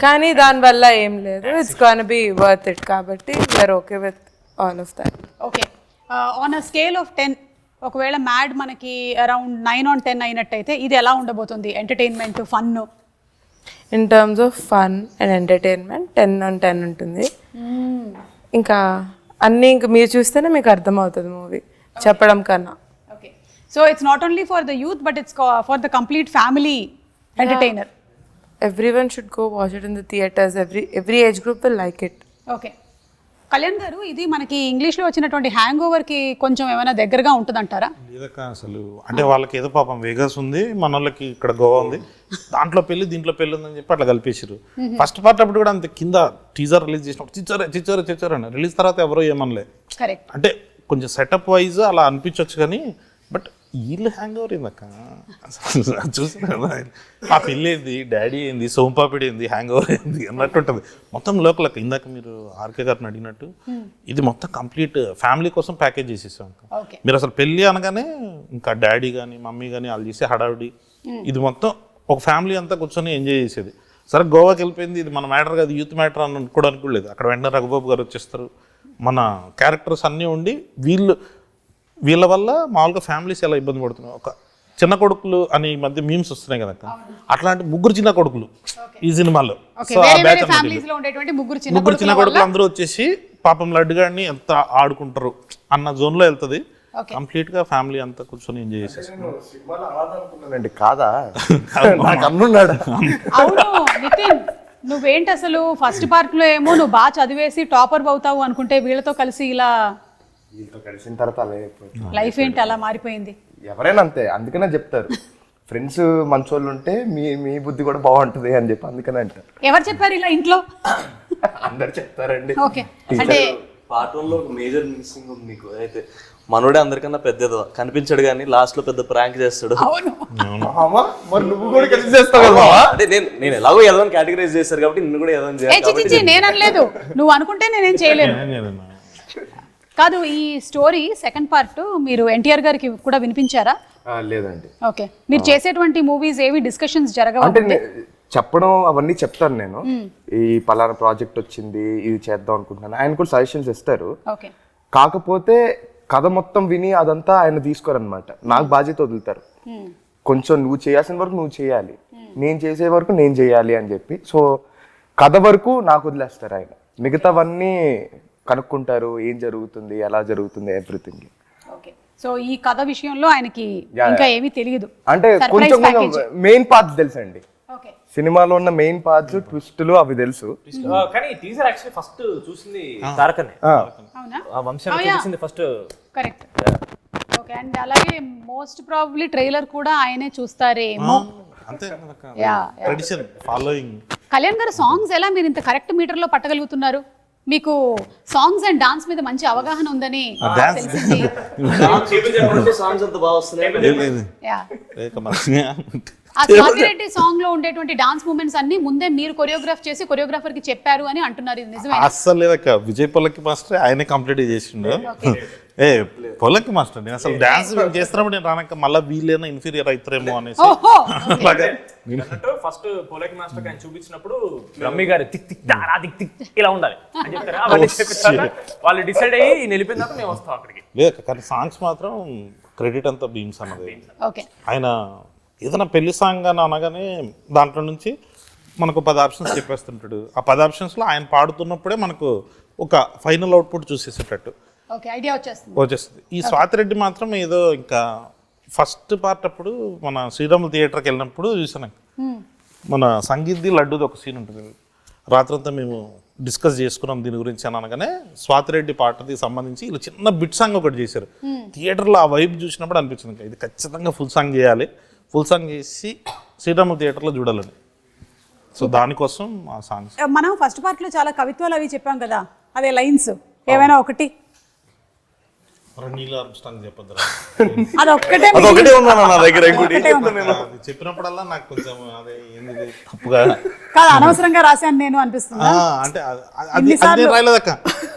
కానీ దానివల్ల ఏం లేదు, it's gonna be worth it కాబట్టి we're okay with all of that. Okay, on a scale of 10 ఒకవేళ మ్యాడ్ మనకి అరౌండ్ 9 on 10 అయినట్టయితే ఇది ఎలా ఉండబోతుంది? Entertainment, fun. In terms of fun and entertainment 10 on 10 ఉంటుంది. ఇంకా అన్నీ ఇంకా మీరు చూస్తేనే మీకు అర్థమవుతుంది మూవీ చెప్పడం కన్నా. Okay, so it's not only for the youth but it's for the complete family entertainer. Everyone should go watch it in the theatres. Every age group will like it. Okay, Kalyan గారు, ఇది మనకి ఇంగ్లీష్లో వచ్చినటువంటి హ్యాంగ్ ఓవర్కి కొంచెం ఏమైనా దగ్గరగా ఉంటుందంటారా? లేదక్క, అసలు అంటే వాళ్ళకి ఏదో పాపం వేగస్ ఉంది, మన వాళ్ళకి ఇక్కడ గోవా ఉంది, దాంట్లో పెళ్లి దీంట్లో పెళ్లి ఉందని చెప్పి అట్లా కలిపేసారు. ఫస్ట్ పార్ట్ అప్పుడు కూడా అంతే, కింద టీజర్ రిలీజ్ చేసినప్పుడు చిచ్చోరే అని, రిలీజ్ తర్వాత ఎవరో ఏమనలే. కరెక్ట్. అంటే కొంచెం సెటప్ వైజ్ అలా అనిపించవచ్చు కానీ, బట్ వీళ్ళు హ్యాంగ్ ఓవర్ ఏందక్క చూసిన కదా, ఆ పెళ్ళి ఏంది, డాడీ ఏంది, సోంపాపిడి ఏంది, హ్యాంగ్ ఓవర్ ఏంది అన్నట్టు ఉంటుంది మొత్తం లోకల్. ఇందాక మీరు ఆర్కే గారిని అడిగినట్టు ఇది మొత్తం కంప్లీట్ ఫ్యామిలీ కోసం ప్యాకేజ్ చేసేసాం. మీరు అసలు పెళ్ళి అనగానే ఇంకా డాడీ కానీ మమ్మీ కానీ వాళ్ళు చేసే హడావిడి, ఇది మొత్తం ఒక ఫ్యామిలీ అంతా కూర్చొని ఎంజాయ్ చేసేది. సరే గోవాకి వెళ్ళిపోయింది, ఇది మన మ్యాటర్ కాదు, యూత్ మ్యాటర్ అని అనుకోవడానికి కూడా లేదు. అక్కడ వెంటనే రఘుబాబు గారు వచ్చేస్తారు, మన క్యారెక్టర్స్ అన్నీ ఉండి వీళ్ళ వల్ల మామూలుగా ఫ్యామిలీస్ ఎలా ఇబ్బంది పడుతున్నాయి. ఒక చిన్న కొడుకులు అని ఈ మధ్య మీమ్స్ వస్తున్నాయి కదా, అట్లాంటి ముగ్గురు చిన్న కొడుకులు ఈ సినిమాలో. సో ఆ బ్యాచ్ ముగ్గురు చిన్న కొడుకులు అందరూ వచ్చేసి పాపం లడ్డుగాడిని ఎంత ఆడుకుంటారు అన్న జోన్ లో వెళ్తుంది. కంప్లీట్ గా ఫ్యామిలీ అంతా కూర్చొని ఎంజాయ్ చేసేసి కాదా నాకు అన్నున్నాడు. అవును నితిన్, నువ్వేంటి అసలు ఫస్ట్ పార్ట్ లో ఏమో నువ్వు బాగా చదివేసి టాపర్ అవుతావు అనుకుంటే వీళ్ళతో కలిసి ఇలా వీళ్ళతో కలిసిన తర్వాత అలా అయిపోయింది. లైఫ్ ఏంటి అలా మారిపోయింది? ఎవరైనా అంతే, అందుకనే చెప్తారు ఫ్రెండ్స్ మంచోళ్ళు ఉంటే మీ బుద్ధి కూడా బాగుంటుంది అని చెప్పి అందుకనే అంటారు. ఎవరు చెప్పారు ఇలా ఇంట్లో? అందరు చెప్తారండి. ఓకే, అంటే పార్ట్ 1 లో ఒక మేజర్ మిస్సింగ్ ఉంది మీకు. అయితే మనోడే అందరికన్నా పెద్దదో కనిపించాడు కానీ లాస్ట్ లో పెద్ద ప్రాంక్ చేస్తాడు. అవును, మరి నువ్వు కూడా కలిసి చేస్తావు కదా. అంటే నేను ఎలాగో ఏదో కేటగిరైజ్ చేస్తారు కాబట్టి నిన్ను కూడా ఏదో చేయాలి. నేను అనలేదు, నువ్వు అనుకుంటే నేనేం చేయలేను. కాదు, ఈ స్టోరీ సెకండ్ పార్ట్ మీరు ఎన్టీఆర్ గారికి కూడా వినిపించారా? లేదండి. ఓకే, మీరు చేసేటువంటి మూవీస్ ఏవి డిస్కషన్స్ అంటే జరగవు? చెప్పడం అవన్నీ చెప్తాను నేను, ఈ పలానా ప్రాజెక్ట్ వచ్చింది ఇది చేద్దాం అనుకుంటున్నాను, ఆయన కూడా సజెషన్స్ ఇస్తారు. ఓకే, కాకపోతే కథ మొత్తం విని అదంతా ఆయన తీసుకోరనమాట, నాకు బాధ్యత వదులుతారు. కొంచెం నువ్వు చేయాల్సిన వరకు నువ్వు చేయాలి, నేను చేసే వరకు నేను చేయాలి అని చెప్పి. సో కథ వరకు నాకు వదిలేస్తారు ఆయన, మిగతావన్నీ కనుక్కుంటారు, ఏం జరుగుతుంది ఎలా జరుగుతుంది ఎవ్రీథింగ్. ఓకే, సో ఈ కథ విషయంలో ఆయనకి ఇంకా ఏమీ తెలియదు, అంటే కొంచెం మెయిన్ పార్ట్స్ తెలుసండి. ఓకే, సినిమాలో ఉన్న మెయిన్ పార్ట్స్ ట్విస్టులు అవి తెలుసు. కానీ టీజర్ యాక్చువల్లీ ఫస్ట్ చూసింది తారకనే. అవునా? ఆ వంశాన్ని చూసింది ఫస్ట్. కరెక్ట్. ఓకే, అండ్ అలాగే మోస్ట్ ప్రాబబ్లీ ట్రైలర్ కూడా ఆయనే చూస్తారేమో. అంతే ట్రెడిషన్ ఫాలోయింగ్. కళ్యాణ్ గారు, సాంగ్స్ ఎలా మీరు ఇంత కరెక్ట్ మీటర్ లో పట్టగలుగుతున్నారు? మీకు సాంగ్స్ అండ్ డాన్స్ మీద మంచి అవగాహన ఉందని తెలిసింది. సాంగ్స్ అంత బాగా వస్తున్నాయి. ఆ స్వాతిరెడ్డి సాంగ్ లో ఉండేటువంటి డాన్స్ మూమెంట్స్ అన్ని ముందే మీరు కొరియోగ్రాఫ్ చేసి కొరియోగ్రాఫర్ కి చెప్పారు అని అంటున్నారు, ఇది నిజమే? అస్సలు లేదక్క, విజయ్ పొల్లకి మాస్టర్ ఆయనే కంప్లీట్ చేసిండు. పొల్లకి మాస్టర్ నేను అసలు డాన్స్ చేస్తున్నప్పుడు నేను రానక్క మళ్ళీ వీళ్ళైనా ఇన్ఫీరియర్ అవుతారేమో అనేసి ఫస్ట్ పొలకి మాస్టర్ ఆయన చూపించినప్పుడు రమ్మి గారు టిక్ టిక్ తారా టిక్ టిక్ ఇలా ఉండాలి అని చెప్తారు. అవన్నీ చెప్పిస్తారు, వాళ్ళు డిసైడ్ అయ్యి వెళ్ళిపోయిన తర్వాత మేము వస్తాం అక్కడికి. లేదు కానీ సాంగ్స్ మాత్రం క్రెడిట్ అంతా బీమ్స్ అన్నది. ఓకే, ఆయన ఏదైనా పెళ్లి సాంగ్ అని అనగానే దాంట్లో నుంచి మనకు 10 ఆప్షన్స్ చెప్పేస్తుంటాడు. ఆ 10 ఆప్షన్స్లో ఆయన పాడుతున్నప్పుడే మనకు ఒక ఫైనల్ అవుట్పుట్ చూసేసేటట్టు ఐడియా వచ్చేస్తుంది. ఈ స్వాతిరెడ్డి మాత్రం ఏదో ఇంకా ఫస్ట్ పార్ట్ అప్పుడు మన శ్రీరాములు థియేటర్కి వెళ్ళినప్పుడు చూసాను, మన సంగీత్ది లడ్డూది ఒక సీన్ ఉంటుంది. రాత్రంతా మేము డిస్కస్ చేసుకున్నాం దీని గురించి అని అనగానే స్వాతిరెడ్డి పాటకి సంబంధించి ఇలా చిన్న బిట్ సాంగ్ ఒకటి చేశారు. థియేటర్లో ఆ వైబ్ చూసినప్పుడు అనిపించింది ఇది ఖచ్చితంగా ఫుల్ సాంగ్ చేయాలి, ఫుల్ సాంగ్ చేసి శ్రీరాములు థియేటర్లో చూడాలని. సో దానికోసం ఆ సాంగ్స్. మనం ఫస్ట్ పార్ట్ లో చాలా కవిత్వాలు అవి చెప్పాం కదా, అదే లైన్స్ ఏమైనా ఒకటి అదొకటే ఉన్నా నా దగ్గర. చెప్పినప్పుడల్లా నాకు కొంచెం అదే ఏంది తప్పుగా కాదు, అనవసరంగా రాశాను నేను అనిపిస్తుంది. అంటే అది రాయలేదక్క,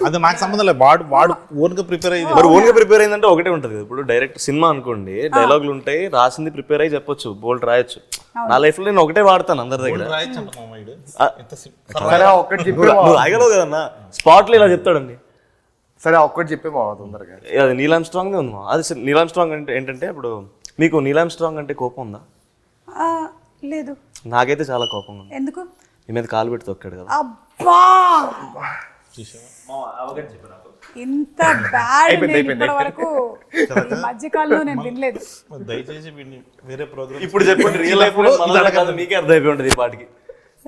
అది నాకు సంబంధం లేదు. వాడు ఓన్ గా ప్రిపేర్ అయ్యింది. మరి ఓన్ గా ప్రిపేర్ అయిందంటే ఒకటే ఉంటుంది. ఇప్పుడు డైరెక్ట్ సినిమా అనుకోండి, డైలాగులు ఉంటాయి, రాసింది ప్రిపేర్ అయ్యి చెప్పొచ్చు, బోల్డ్ రాయొచ్చు. నా లైఫ్ లో నేను ఒకటే వాడతాను అందరి దగ్గర. ఒకటి నువ్వు ఆగలేవు కదన్నా, స్పాట్ లో ఇలా చెప్తాడండి, సరే ఒక్కటి చెప్పే మామ తొందరగా. అది నీలామ్ స్ట్రాంగ్ ఉంది మా. అది నీలామ్ స్ట్రాంగ్ అంటే ఏంటంటే ఇప్పుడు మీకు నీలామ్ స్ట్రాంగ్ అంటే కోపం ఉందా? లేదు. నాకైతే చాలా కోపం ఉంది. ఎందుకు? మీ మీద కాలు పెట్టి తొక్కాడు కదా. అబ్బా ఇంత బ్యాడ్ ఇప్పటి వరకు ఈ మధ్యకాలంలో నేను వినలేదు. దయచేసి వీడిని వేరే ప్రోగ్రామ్ ఇప్పుడు చెప్పండి రియల్ లైఫ్ లో మీకే అర్థమైపోయి ఉంటుంది ఈ పాటికి.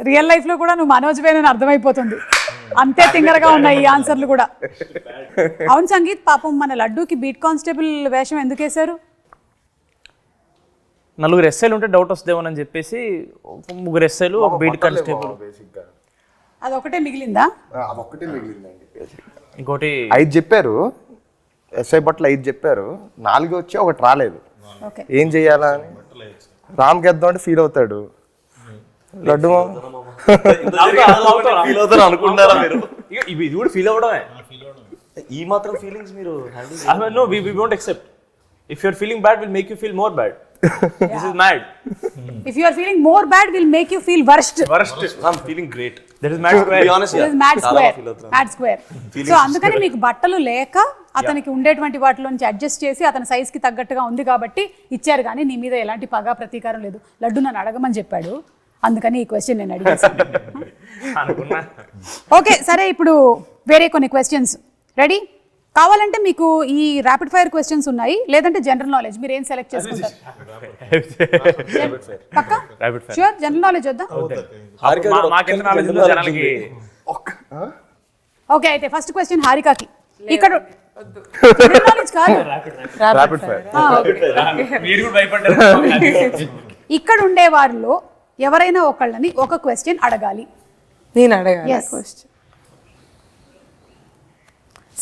రియల్ లైఫ్ లో కూడా నువ్వు మనోజ్ వేనని అర్థమైపోతుంది. అంతే తింగరగా ఉన్నాయి ఈ ఆన్సర్లు కూడా. అవును సంగీత్, పాపం మన లడ్డూకి బీట్ కానిస్టేబుల్ వేషం ఎందుకు వేశారు? 4 ఎస్ఐలు ఉంటే డౌట్ వస్తుందేమోనని చెప్పేసి 3 ఎస్ఐలు ఒక బీట్ కానిస్టేబుల్. బేసిక్గా అది ఒకటే మిగిలిందా? అదొక్కటే మిగిలిందండి. ఇంకోటి 5 చెప్పారు, ఎస్ఐ బట్టలు 5 చెప్పారు, 4 వచ్చి ఒకటి రాలేదు. ఓకే, ఏం చెయ్యాలా అని రామ్ గెద్దాం అంటే ఫీల్ అవుతాడు. లడ్డు ఫీల్ అవుతారు అనుకుంటారా మీరు? ఇది కూడా ఫీల్ అవ్వడమే. ఈ మాత్రం ఫీలింగ్స్ మీరు No, we won't accept. If you're feeling bad, we'll make you feel more bad. This is mad. If you are feeling more bad will make you feel worst. I'm feeling great. That is mad To square. be honest, This is mad చాలా square. feel అవుతాను. Mad square. సో అందుకని మీకు బట్టలు లేక అతనికి ఉండేటువంటి వాటిలో నుంచి అడ్జస్ట్ చేసి అతని సైజ్ కి తగ్గట్టుగా ఉంది కాబట్టి ఇచ్చారు, కానీ నీ మీద ఎలాంటి పగా ప్రతీకారం లేదు. లడ్డు నన్ను అడగమని చెప్పాడు, అందుకని ఈ క్వశ్చన్ నేను అడిగేసాను. అనుకున్నా. ఓకే సరే, ఇప్పుడు వేరే కొన్ని క్వశ్చన్స్ రెడీ. కావాలంటే మీకు ఈ ర్యాపిడ్ ఫైర్ క్వశ్చన్స్ ఉన్నాయి, లేదంటే జనరల్ నాలెడ్జ్, మీరు ఏం సెలెక్ట్ చేసుకుంటారు? పక్కా? షూర్, జనరల్ నాలెడ్జ్ వద్దా? మాకెంత నాలెడ్జ్ ఉందో జనాలకి. ఓకే, అయితే ఫస్ట్ క్వశ్చన్ హారికాకి. ఇక్కడ జనరల్ నాలెడ్జ్ కాదు, ర్యాపిడ్ ఫైర్. మీరు కూడా భయపడ్డారు. ఇక్కడ ఉండే వారిలో ఎవరైనా ఒకళ్ళని ఒక క్వశ్చన్ అడగాలి. నేను అడగాలి Yes. క్వశ్చన్.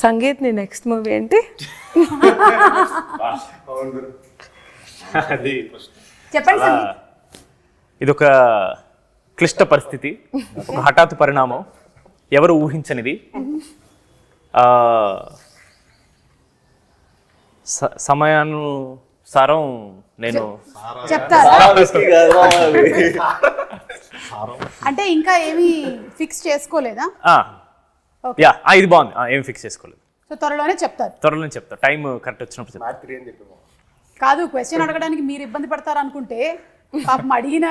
సంగీత్, నీ నెక్స్ట్ మూవీ ఏంటి? అది చెప్పండి సంగీత్. ఇది ఒక క్లిష్ట పరిస్థితి, ఒక హఠాత్తు పరిణామం, ఎవరు ఊహించనిది. సమయానుసారం నేను చెప్తారా? అంటే ఇంకా ఏమీ ఫిక్స్ చేసుకోలేదా? ఇది బాగుంది, ఏం ఫిక్స్ చేసుకోలేదు. సో త్వరలోనే చెప్తారు. త్వరలో చెప్తా, టైం కరెక్ట్ వచ్చినప్పుడు చెప్తా. కాదు, క్వశ్చన్ అడగడానికి మీరు ఇబ్బంది పడతారు అనుకుంటే పాపం అడిగిన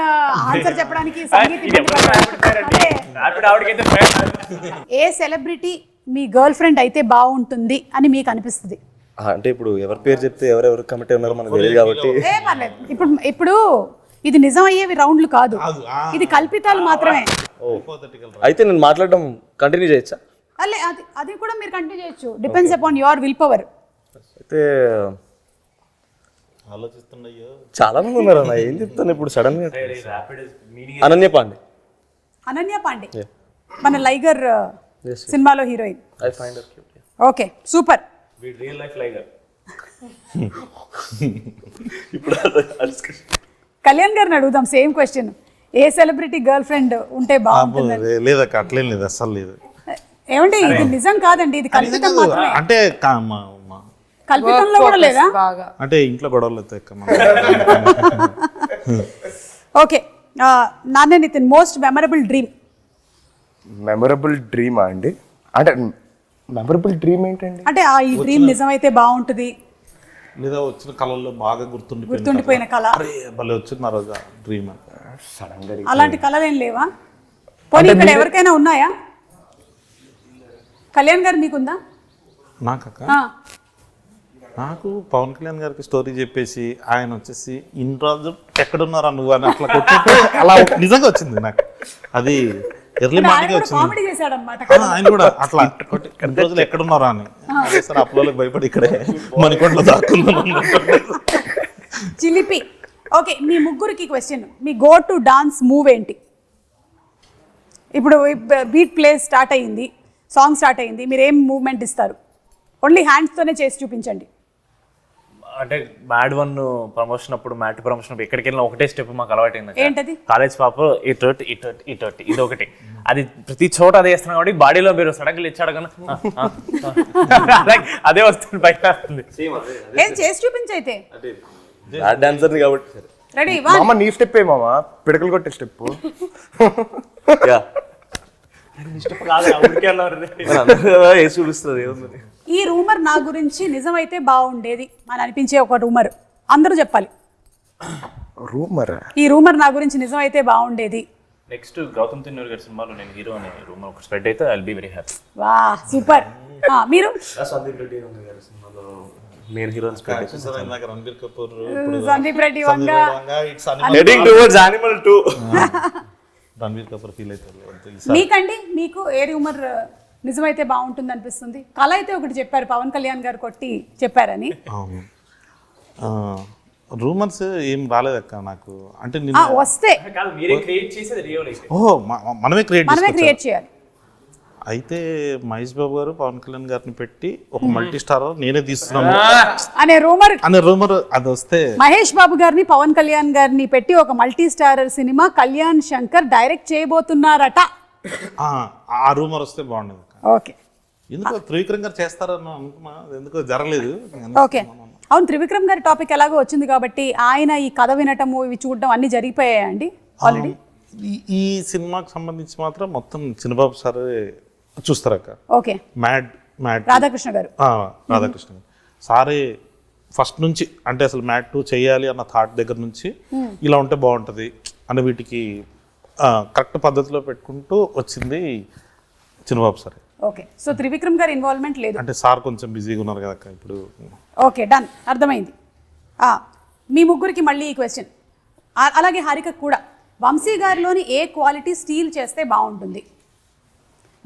ఆన్సర్ చెప్పడానికి సంగీత్ ఇబ్బంది పడతారు. ఏ సెలబ్రిటీ మీ గర్ల్ ఫ్రెండ్ అయితే బాగుంటుంది అని మీకు అనిపిస్తుంది? అంటే ఇప్పుడు ఎవరి పేరు చెప్తే ఎవరెవరు కమిటీ ఉన్నారో మనకు తెలియదు కాబట్టి ఏ పర్లేదు. ఇప్పుడు ఇది నిజం అయ్యేవి రౌండ్లు కాదు, ఇది కల్పితాలు మాత్రమే. అయితే నేను మాట్లాడడం కంటిన్యూ చేయొచ్చా? అల్లే అది కూడా మీరు కంటిన్యూ చేయొచ్చు, depends upon your will power. అయితే ఆలోచిస్తున్నాయో చాలా మంది ఉన్నారు అన్న, ఏం చెప్తాను ఇప్పుడు సడన్ గా. అనన్య పాండే. అనన్య పాండే మన లైగర్ సినిమాలో హీరోయిన్. I find her cute. Okay, super. Real life Liger. ఇప్పుడు కళ్యాణ్ గారిని అడుగుదాం సేమ్ క్వశ్చన్. ఏ సెలబ్రిటీ గర్ల్ ఫ్రెండ్ ఉంటే బాగుంటుంది? లేదక్క, అట్లేం లేదు, అస్సలు లేదు. ఏమంటే ఇది నిజం కాదండి, ఇది కల్పితం మాత్రమే. అంటే కల్పితంలో కూడా లేదా? బాగా అంటే ఇంట్లో గొడవలు అవుతాయి. ఓకే, నాన్న Nitin, most memorable dream. Memorable డ్రీమా అండి? అంటే మెమరబుల్ డ్రీమ్ ఏంటండి? అంటే ఈ డ్రీమ్ నిజమైతే బాగుంటుంది, లేదా వచ్చిన కళల్లో బాగా గుర్తుండిపోయిన కళ. అరే భలే వచ్చింది ఆ రోజు డ్రీమ్. సడన్ గా అలాంటి కళలు ఏం లేవా? పోనీ ఇక్కడ ఎవరికైనా ఉన్నాయా? కళ్యాణ్ గారు మీకుందా? నాకక్క, నాకు పవన్ కళ్యాణ్ గారికి స్టోరీ చెప్పేసి ఆయన వచ్చేసి ఇన్ని రోజులు ఎక్కడున్నారా నువ్వు అని అట్లా కొట్టినట్టు అలా నిజంగా వచ్చింది నాకు. అది ఎర్లీ మార్నింగ్ వచ్చింది. కామెడీ చేశాడు అన్నమాట. ఆయన కూడా అట్లా ఇన్ని రోజులు ఎక్కడున్నారా అని. సార్ అప్లోకి భయపడి ఇక్కడే మణికొండలో దాక్కున్నాను. చిలిపి. ఓకే, మీ ముగ్గురికి question. Me go to dance move ఏంటి? ఇప్పుడు బీట్ ప్లే స్టార్ట్ అయ్యింది, సాంగ్ స్టార్ట్ అయ్యింది, మీరు ఏం మూవ్మెంట్ ఇస్తారు? ఓన్లీ హ్యాండ్స్తోనే చేసి చూపించండి. అంటే మ్యాడ్ 1 ప్రమోషన్ అప్పుడు, మ్యాట్ ప్రమోషన్ అప్పుడు ఎక్కడికి వెళ్ళినా ఒకటే స్టెప్ మాకు అలవాటైంది. ఏంటది? కాలేజ్ పాప ఇటు ఇది ఒకటి, అది ప్రతి చోట అదే చేస్తున్నాం కాబట్టి బాడీలో మీరు సడన్గా ఇచ్చాడు కన్నా అదే వస్తుంది, బయట వస్తుంది. ఏం చేసి చూపించైతే. డాన్సర్ కాబట్టి రెడీ? మామ నీ స్టెప్ ఏ మామ, పిడకలు కొట్టే స్టెప్. యా స్టెప్ కాదు, ఊరికే వేసి చూపిస్తుంది. ఈ రూమర్ నా గురించి నిజమైతే బాగుండేది అని అనిపించే ఒక రూమర్ అందరూ చెప్పాలి. రూమర్ ఈ రూమర్ నా గురించి నిజమైతే బాగుండేది. నెక్స్ట్ గౌతమ్ తిన్నూరు గారి సినిమాలో నేను హీరో అనే రూమ్ ఒక స్ప్రెడ్ అయితే I will be very happy. వా సూపర్. మీరు సందీప్ రెడ్డి గారి సినిమాలో main hero Ranbir Kapoor, Sandeep Reddy Vanga heading towards Animal 2. Ranbir Kapoor feel అవుతారు. మీకండి మీకు ఏ రూమర్ నిజమైతే బాగుంటుంది అనిపిస్తుంది? కళ అయితే ఒకటి చెప్పారు, పవన్ కళ్యాణ్ గారు కొట్టి చెప్పారని. రూమర్స్ ఏం రాలేదక్క నాకు. అంటే వస్తే మీరే క్రియేట్ చేసేది రియల్ అయితే. ఓహో మనమే క్రియేట్ చేయాలి. అయితే మహేష్ బాబు గారు పవన్ కళ్యాణ్ గారిని పెట్టి ఒక మల్టీ స్టార్ నేనే తీస్తున్నాను అనే రూమర్ అది వస్తే, మహేష్ బాబు గారిని పవన్ కళ్యాణ్ గారిని పెట్టి ఒక multi starrer cinema Kalyan Shankar direct చేయబోతున్నారట. ఆ రూమర్ వస్తే బాగుండదు. ఓకే, ఎందుకో త్రివిక్రమ్ గారు చేస్తారని అనుకున్నా, ఎందుకో జరగలేదు. ఓకే, అవును, త్రివిక్రమ్ గారి టాపిక్ ఎలాగో వచ్చింది కాబట్టి ఆయన ఈ కథ వినటము ఇవి చూడడం అన్ని జరిగిపోయాయండి ఆల్రెడీ. ఈ సినిమాకి సంబంధించి మాత్రం మొత్తం చిన్నబాబు సార్ చూస్తారక్క. ఓకే, మ్యాడ్ రాధాకృష్ణ గారు సారే ఫస్ట్ నుంచి, అంటే అసలు మ్యాడ్ 2 చేయాలి అన్న థాట్ దగ్గర నుంచి ఇలా ఉంటే బాగుంటుంది అని వీటికి కరెక్ట్ పద్ధతిలో పెట్టుకుంటూ వచ్చింది చిన్నబాబు సార్. ఓకే, సో త్రివిక్రమ్ గారి ఇన్వాల్వ్మెంట్ లేదు అంటే సార్ కొంచెం బిజీగా ఉన్నారు కదా ఇప్పుడు. ఓకే, డన్, అర్థమైంది. మీ ముగ్గురికి మళ్ళీ ఈ క్వశ్చన్, అలాగే హారిక కూడా. వంశీ గారిలోని ఏ క్వాలిటీ స్టీల్ చేస్తే బాగుంటుంది?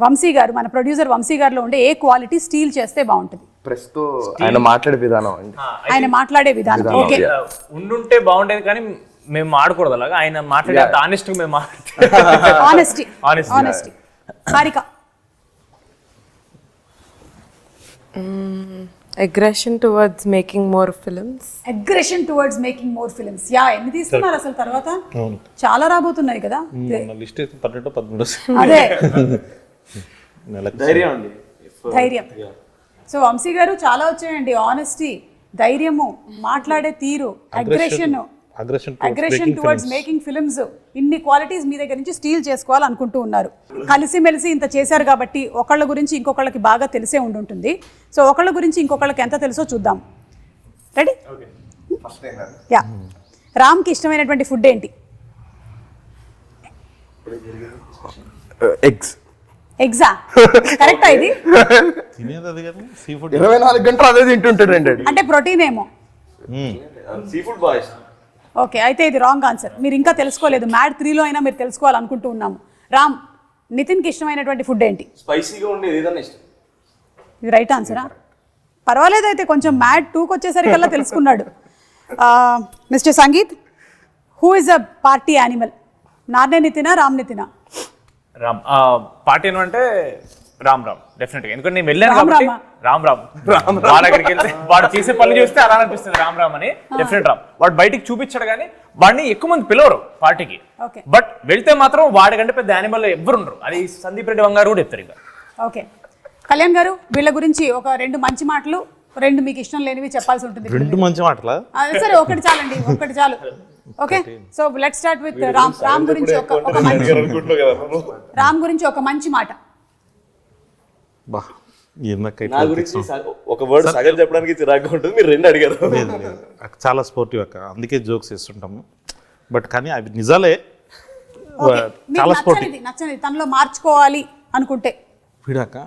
వంశీ గారు, మన ప్రొడ్యూసర్ వంశీ గారిలో ఉండే ఏ క్వాలిటీ స్టీల్ చేస్తే బాగుంటుంది? ప్రస్తుతం ఆయన మాట్లాడే విధానం అండి, ఆయన మాట్లాడే విధానం. ఓకే, ఉండుంటే బాగుండేది కానీ మేము ఆడకూడదు అలాగా. ఆయన మాట్లాడే ఆనెస్ట్ గా మేము honesty. Harika aggression towards making more films. Yeah, ఎన్ని తీస్తున్నారు అసలు తర్వాత? చాలా రాబోతున్నాయి కదా. లిస్ట్ 12-13 అదే ధైర్యం. సో వంశీ గారు చాలా వచ్చాయండి. ఆనెస్టీ, ధైర్యము, మాట్లాడే తీరు, అగ్రెషన్ టువర్డ్స్ మేకింగ్ ఫిల్మ్స్, ఇన్ని క్వాలిటీస్ మీ దగ్గర నుంచి స్టీల్ చేసుకోవాలనుకుంటూ ఉన్నారు. కలిసిమెలిసి ఇంత చేశారు కాబట్టి ఒకళ్ళ గురించి ఇంకొకళ్ళకి బాగా తెలిసే ఉండుంటుంది. సో ఒకళ్ళ గురించి ఇంకొకళ్ళకి ఎంత తెలుసో చూద్దాం. రెడీ? యా. రామ్కి ఇష్టమైనటువంటి ఫుడ్ ఏంటి? ఎగ్జా? కరెక్టా ఇది? తినేది అది కానీ సీ ఫుడ్ 24 గంటలు అదే తింటుంటాడండి. అంటే ప్రోటీన్ ఏమో. Sea food boys. ఓకే, అయితే ఇది రాంగ్ ఆన్సర్. మీరు ఇంకా తెలుసుకోలేదు. మ్యాడ్ 3లో అయినా మీరు తెలుసుకోవాలనుకుంటూ ఉన్నాము. రామ్, నితిన్కి ఇష్టమైనటువంటి ఫుడ్ ఏంటి? స్పైసీగా ఉండేది ఏదైనా ఇష్టం. ఇది రైట్ ఆన్సరా? పర్వాలేదు, అయితే కొంచెం మ్యాడ్ 2కి వచ్చేసరికల్లా తెలుసుకున్నాడు. Mister Sangeet, who is a party animal? Narne నితినా, రామ్ నితినా? రామ్. పార్టీ అంటే రామ్ డెఫినెట్ గా. ఎందుకంటే నేను వెళ్ళాను కాబట్టి రామ్ వాళ్ళ దగ్గరికి వెళ్తే వాడు చేసే పనులు చూస్తే అలా అనిపిస్తుంది రామ్ అని. డెఫినెట్ రామ్. వాడు బయటికి చూపించాడు కానీ వాడిని ఎక్కువ మంది పిలవరు పార్టీకి. బట్ వెళ్తే మాత్రం వాడి కంటే పెద్ద యానిమల్ ఎవ్వరు ఉండరు. అది సందీప్ రెడ్డి వంగారు కూడా చెప్తారు. ఇంకా ఓకే, కళ్యాణ్ గారు, వీళ్ళ గురించి ఒక 2 మంచి మాటలు, 2 మీకు ఇష్టం లేనివి చెప్పాల్సి ఉంటుంది. 2 మంచి మాటలా? సరే, ఒకటి చాలండి, ఒకటి చాలు. Okay, so let's start with Ram గురించి ఒక మంచి మాట. బా, నా గురించి ఒక వర్డ్ సగం చెప్పడానికి చిరాగ్గా ఉంటుంది. మీరు 2 అడిగారు. చాలా స్పోర్టివ్ అక్క, అందుకే జోక్స్ చేస్తుంటాము. బట్ కానీ అవి నిజాలే. చాలా స్పోర్టివ్. నచ్చని తనలో మార్చుకోవాలి అనుకుంటే వీడాక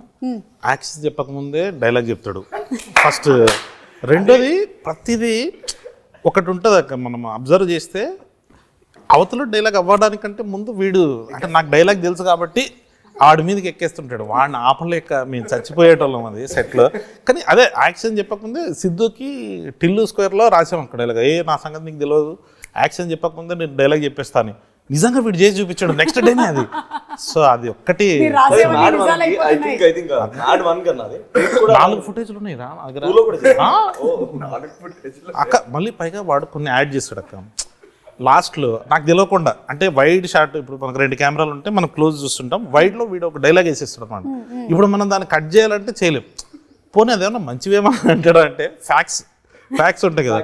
యాక్షన్ చెప్పకముందే డైలాగ్ చెప్తాడు ఫస్ట్. రెండోది, ప్రతిదీ ఒకటి ఉంటుంది అక్క, మనం అబ్జర్వ్ చేస్తే అవతల డైలాగ్ అవ్వడానికంటే ముందు వీడు, అంటే నాకు డైలాగ్ తెలుసు కాబట్టి ఆడి మీదకి ఎక్కేస్తుంటాడు. వాడిని ఆపలేక మేము చచ్చిపోయేటోళ్ళం అది సెట్లో. కానీ అదే యాక్షన్ చెప్పకముందే సిద్ధుకి టిల్లు స్క్వేర్లో రాసాం అక్కడ డైలాగ్. నా సంగతి నీకు తెలియదు, యాక్షన్ చెప్పకముందే నేను డైలాగ్ చెప్పేస్తాను. నిజంగా వీడు చేసి చూపించాడు నెక్స్ట్ డేనే అది. సో అది ఒక్కటి 4 ఫుటేజ్లు ఉన్నాయి రా అక్క. మళ్ళీ పైగా వాడు కొన్ని యాడ్ చేస్తాడు అక్క లాస్ట్లో, నాకు తెలియకుండా. అంటే వైడ్ షాట్, ఇప్పుడు మనకు 2 కెమెరాలు ఉంటే మనం క్లోజ్ చూస్తుంటాం, వైడ్లో వీడు ఒక డైలాగ్ వేసేస్తాడు అన్నమాట. ఇప్పుడు మనం దాన్ని కట్ చేయాలంటే చేయలేం. పోనీ అదేమన్నా మంచివేమో అంటాడు అంటే ఫ్యాక్ట్స్ ఉంటాయి కదా,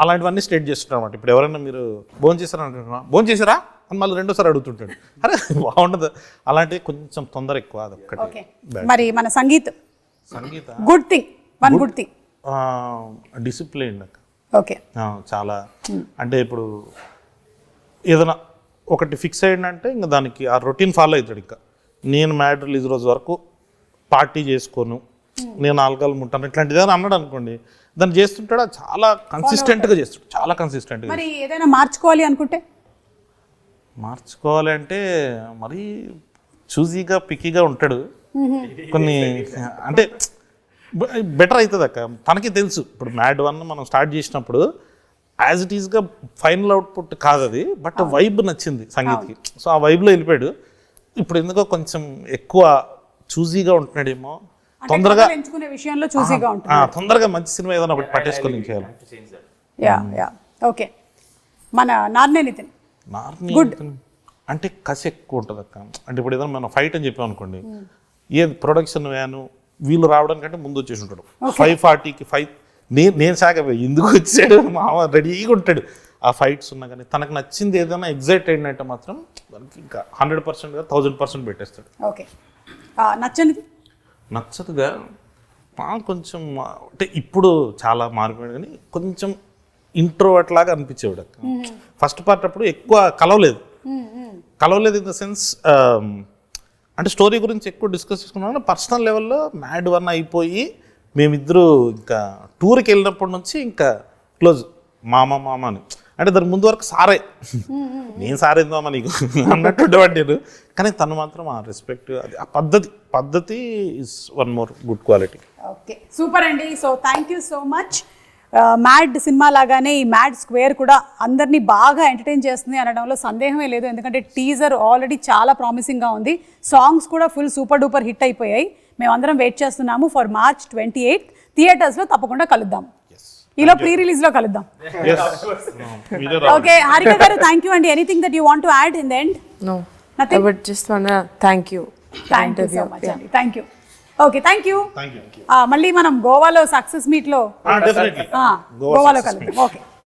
అలాంటివన్నీ స్టేట్ చేస్తుంటారు అన్నమాట. ఇప్పుడు ఎవరైనా మీరు భోజనం చేశారా అంటున్నా, భోజనం చేశారా అని మళ్ళీ 2సారి అడుగుతుంటాడు. అరే బాగుండదు అలాంటివి, కొంచెం తొందర ఎక్కువ. అదొక్కటి. మరి మన Sangeet Sangeetha good thing, one good thing. Discipline అక్క. ఓకే. చాలా అంటే ఇప్పుడు ఏదైనా ఒకటి ఫిక్స్ అయ్యిందంటే ఇంకా దానికి ఆ రొటీన్ ఫాలో అవుతాడు. ఇంకా నేను మ్యాడ్ రిలీజ్ రోజు వరకు పార్టీ చేసుకోను, నేను ఆల్కహాల్ ముట్టాను ఇట్లాంటిది ఏదైనా అన్నాడు అనుకోండి, దాన్ని చేస్తుంటాడు. చాలా కన్సిస్టెంట్గా చేస్తాడు, చాలా కన్సిస్టెంట్గా. మరి ఏదైనా మార్చుకోవాలి అనుకుంటే? మార్చుకోవాలి అంటే మరీ చూజీగా పిక్కీగా ఉంటాడు. కొన్ని అంటే బెటర్ అవుతుంది అక్క, తనకి తెలుసు. ఇప్పుడు మ్యాడ్ 1 మనం స్టార్ట్ చేసినప్పుడు యాజ్ ఇట్ ఈస్గా ఫైనల్ అవుట్పుట్ కాదు అది, బట్ వైబ్ నచ్చింది సంగీత్కి. సో ఆ వైబ్లో వెళ్ళిపోయాడు. ఇప్పుడు ఎందుకో కొంచెం ఎక్కువ చూజీగా ఉంటున్నాడేమో, తొందరగా ఎంచుకునే విషయంలో చూసీగా ఉంటుంది. తొందరగా మంచి సినిమా ఏదైనా ఒకటి పట్టేసుకొని చేయాలి. Yeah okay. మన నార్నే నితిన్ గుడ్ అంటే కసి ఎక్కువ ఉంటుంది అక్క. అంటే ఇప్పుడు ఏదైనా మనం ఫైట్ అని చెప్పాం అనుకోండి, ఏది ప్రొడక్షన్ వ్యాను వీళ్ళు రావడానికంటే ముందు వచ్చేసి ఉంటాడు. 5:40కి ఫైట్. నేను సాగపోయి ఎందుకు వచ్చాడు మామ రెడీగా ఉంటాడు. ఆ ఫైట్స్ ఉన్నా కానీ తనకు నచ్చింది ఏదైనా ఎగ్జైట్ అయినట్టు మాత్రం దానికి ఇంకా 100%గా 1000% పెట్టేస్తాడు. ఓకే. నచ్చనిది? నచ్చదుగా కొంచెం అంటే ఇప్పుడు చాలా మారిపోయాడు, కానీ కొంచెం ఇంట్రోవర్ట్ లాగా అనిపించేవాడు అక్క. ఫస్ట్ పార్ట్ అప్పుడు ఎక్కువ కలవలేదు ఇన్ ద సెన్స్ అంటే స్టోరీ గురించి ఎక్కువ డిస్కస్ చేసుకున్నాను. పర్సనల్ లెవెల్లో మ్యాడ్ 1 అయిపోయి మేమిద్దరు ఇంకా టూర్కి వెళ్ళినప్పటి నుంచి ఇంకా క్లోజ్ మామ అని. అంటే దాని ముందు వరకు సారే, నేను సారేందామా నీకు అన్నట్టు ఉండేవాడు నేను. కానీ తను మాత్రం ఆ రెస్పెక్ట్, అది ఆ పద్ధతి is one more good quality. Okay, super అండి. So thank you so much. Mad cinema లాగానే ఈ మ్యాడ్ స్క్వేర్ కూడా అందరినీ బాగా ఎంటర్టైన్ చేస్తుంది అనడంలో సందేహమే లేదు. ఎందుకంటే టీజర్ ఆల్రెడీ చాలా ప్రామిసింగ్గా ఉంది, సాంగ్స్ కూడా ఫుల్ సూపర్ డూపర్ హిట్ అయిపోయాయి. మేమందరం వెయిట్ చేస్తున్నాము ఫర్ March 28 థియేటర్స్లో. తప్పకుండా కలుద్దాం, ఈలో ప్రీ రిలీజ్లో కలుద్దాం. ఓకే హారిక గారు, థ్యాంక్ యూ అండి. Anything that you want to add in the end? No, I would just wanna thank you. Thank you so much అండి. Thank you. Okay, thank you. మళ్ళీ మనం గోవాలో సక్సెస్ మీట్లో డెఫినెట్లీ గోవాలో కలుద్దాం. ఓకే.